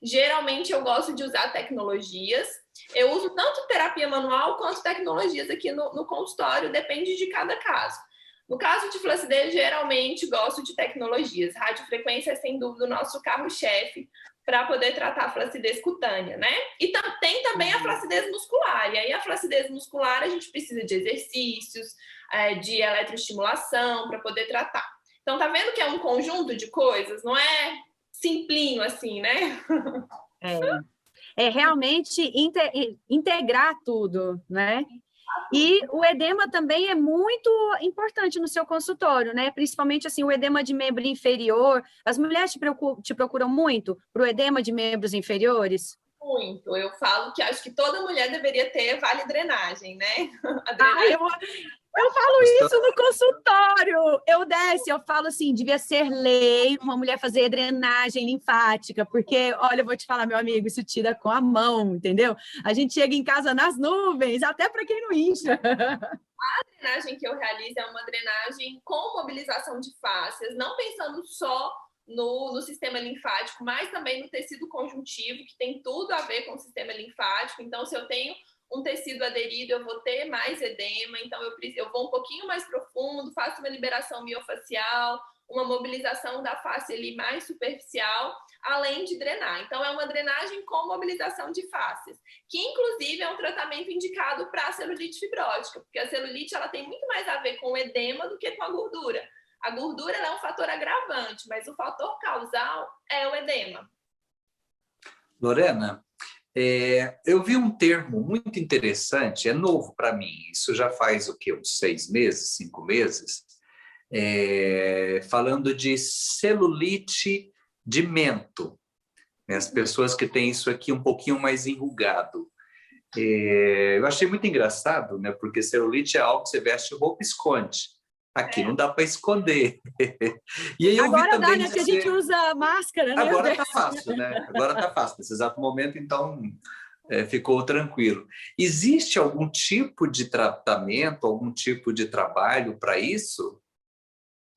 Speaker 7: geralmente eu gosto de usar tecnologias. Eu uso tanto terapia manual quanto tecnologias aqui no consultório, depende de cada caso. No caso de flacidez, geralmente gosto de tecnologias. Radiofrequência é, sem dúvida, o nosso carro-chefe para poder tratar a flacidez cutânea, né? E tem também a flacidez muscular. E aí, a flacidez muscular, a gente precisa de exercícios, de eletroestimulação para poder tratar. Então, tá vendo que é um conjunto de coisas? Não é simplinho assim, né?
Speaker 1: É realmente integrar tudo, né? E o edema também é muito importante no seu consultório, né? Principalmente assim, o edema de membro inferior. As mulheres te procuram muito para o edema de membros inferiores?
Speaker 7: Muito. Eu falo que acho que toda mulher deveria ter vale drenagem, né? A drenagem...
Speaker 1: Eu falo isso no consultório. Eu falo assim, devia ser lei uma mulher fazer drenagem linfática, porque, olha, eu vou te falar, meu amigo, isso tira com a mão, entendeu? A gente chega em casa nas nuvens, até para quem não incha.
Speaker 7: A drenagem que eu realizo é uma drenagem com mobilização de fáscias, não pensando só no sistema linfático, mas também no tecido conjuntivo, que tem tudo a ver com o sistema linfático. Então, se eu tenho um tecido aderido, eu vou ter mais edema, então eu vou um pouquinho mais profundo, faço uma liberação miofacial, uma mobilização da face ali mais superficial, além de drenar. Então, é uma drenagem com mobilização de faces, que inclusive é um tratamento indicado para a celulite fibrótica, porque a celulite ela tem muito mais a ver com o edema do que com a gordura. A gordura ela é um fator agravante, mas o fator causal é o edema.
Speaker 4: Lorena, eu vi um termo muito interessante, é novo para mim, isso já faz o quê? Uns 6 meses, 5 meses, falando de celulite de mento, né? As pessoas que têm isso aqui um pouquinho mais enrugado. Eu achei muito engraçado, né? Porque celulite é algo que você veste roupa e esconde. Aqui não dá para esconder. E aí eu
Speaker 1: Agora
Speaker 4: vi também
Speaker 1: dá, né? Que a gente usa máscara, né?
Speaker 4: Agora está fácil, né? Agora está fácil. Nesse exato momento, então, ficou tranquilo. Existe algum tipo de tratamento, algum tipo de trabalho para isso?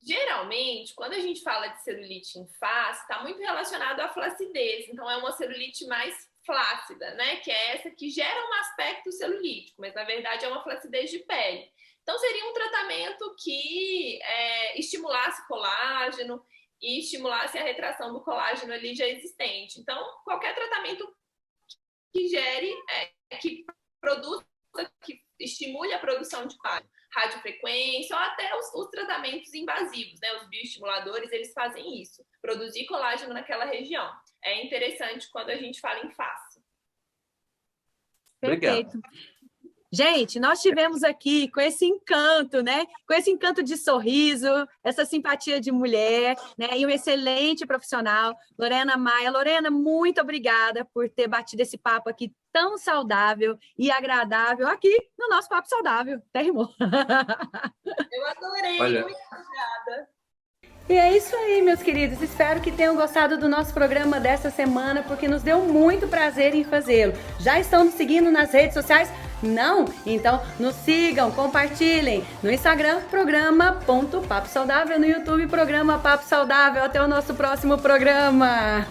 Speaker 7: Geralmente, quando a gente fala de celulite em face, está muito relacionado à flacidez. Então, é uma celulite mais flácida, né? Que é essa que gera um aspecto celulítico, mas na verdade é uma flacidez de pele. Então, seria um tratamento que estimulasse colágeno e estimulasse a retração do colágeno ali já existente. Então, qualquer tratamento que gere, que produza, que estimule a produção de colágeno, radiofrequência ou até os tratamentos invasivos, né? Os bioestimuladores, eles fazem isso, produzir colágeno naquela região. É interessante quando a gente fala em face.
Speaker 1: Perfeito. Gente, nós tivemos aqui com esse encanto, né? Com esse encanto de sorriso, essa simpatia de mulher, né? E um excelente profissional, Lorena Maia. Lorena, muito obrigada por ter batido esse papo aqui tão saudável e agradável aqui no nosso Papo Saudável. Até rimou.
Speaker 7: Eu adorei,
Speaker 4: Olha,
Speaker 7: muito obrigada.
Speaker 1: E é isso aí, meus queridos. Espero que tenham gostado do nosso programa dessa semana, porque nos deu muito prazer em fazê-lo. Já estão nos seguindo nas redes sociais? Não? Então nos sigam, compartilhem. No Instagram, programa.papo saudável. No YouTube, programa Papo Saudável. Até o nosso próximo programa.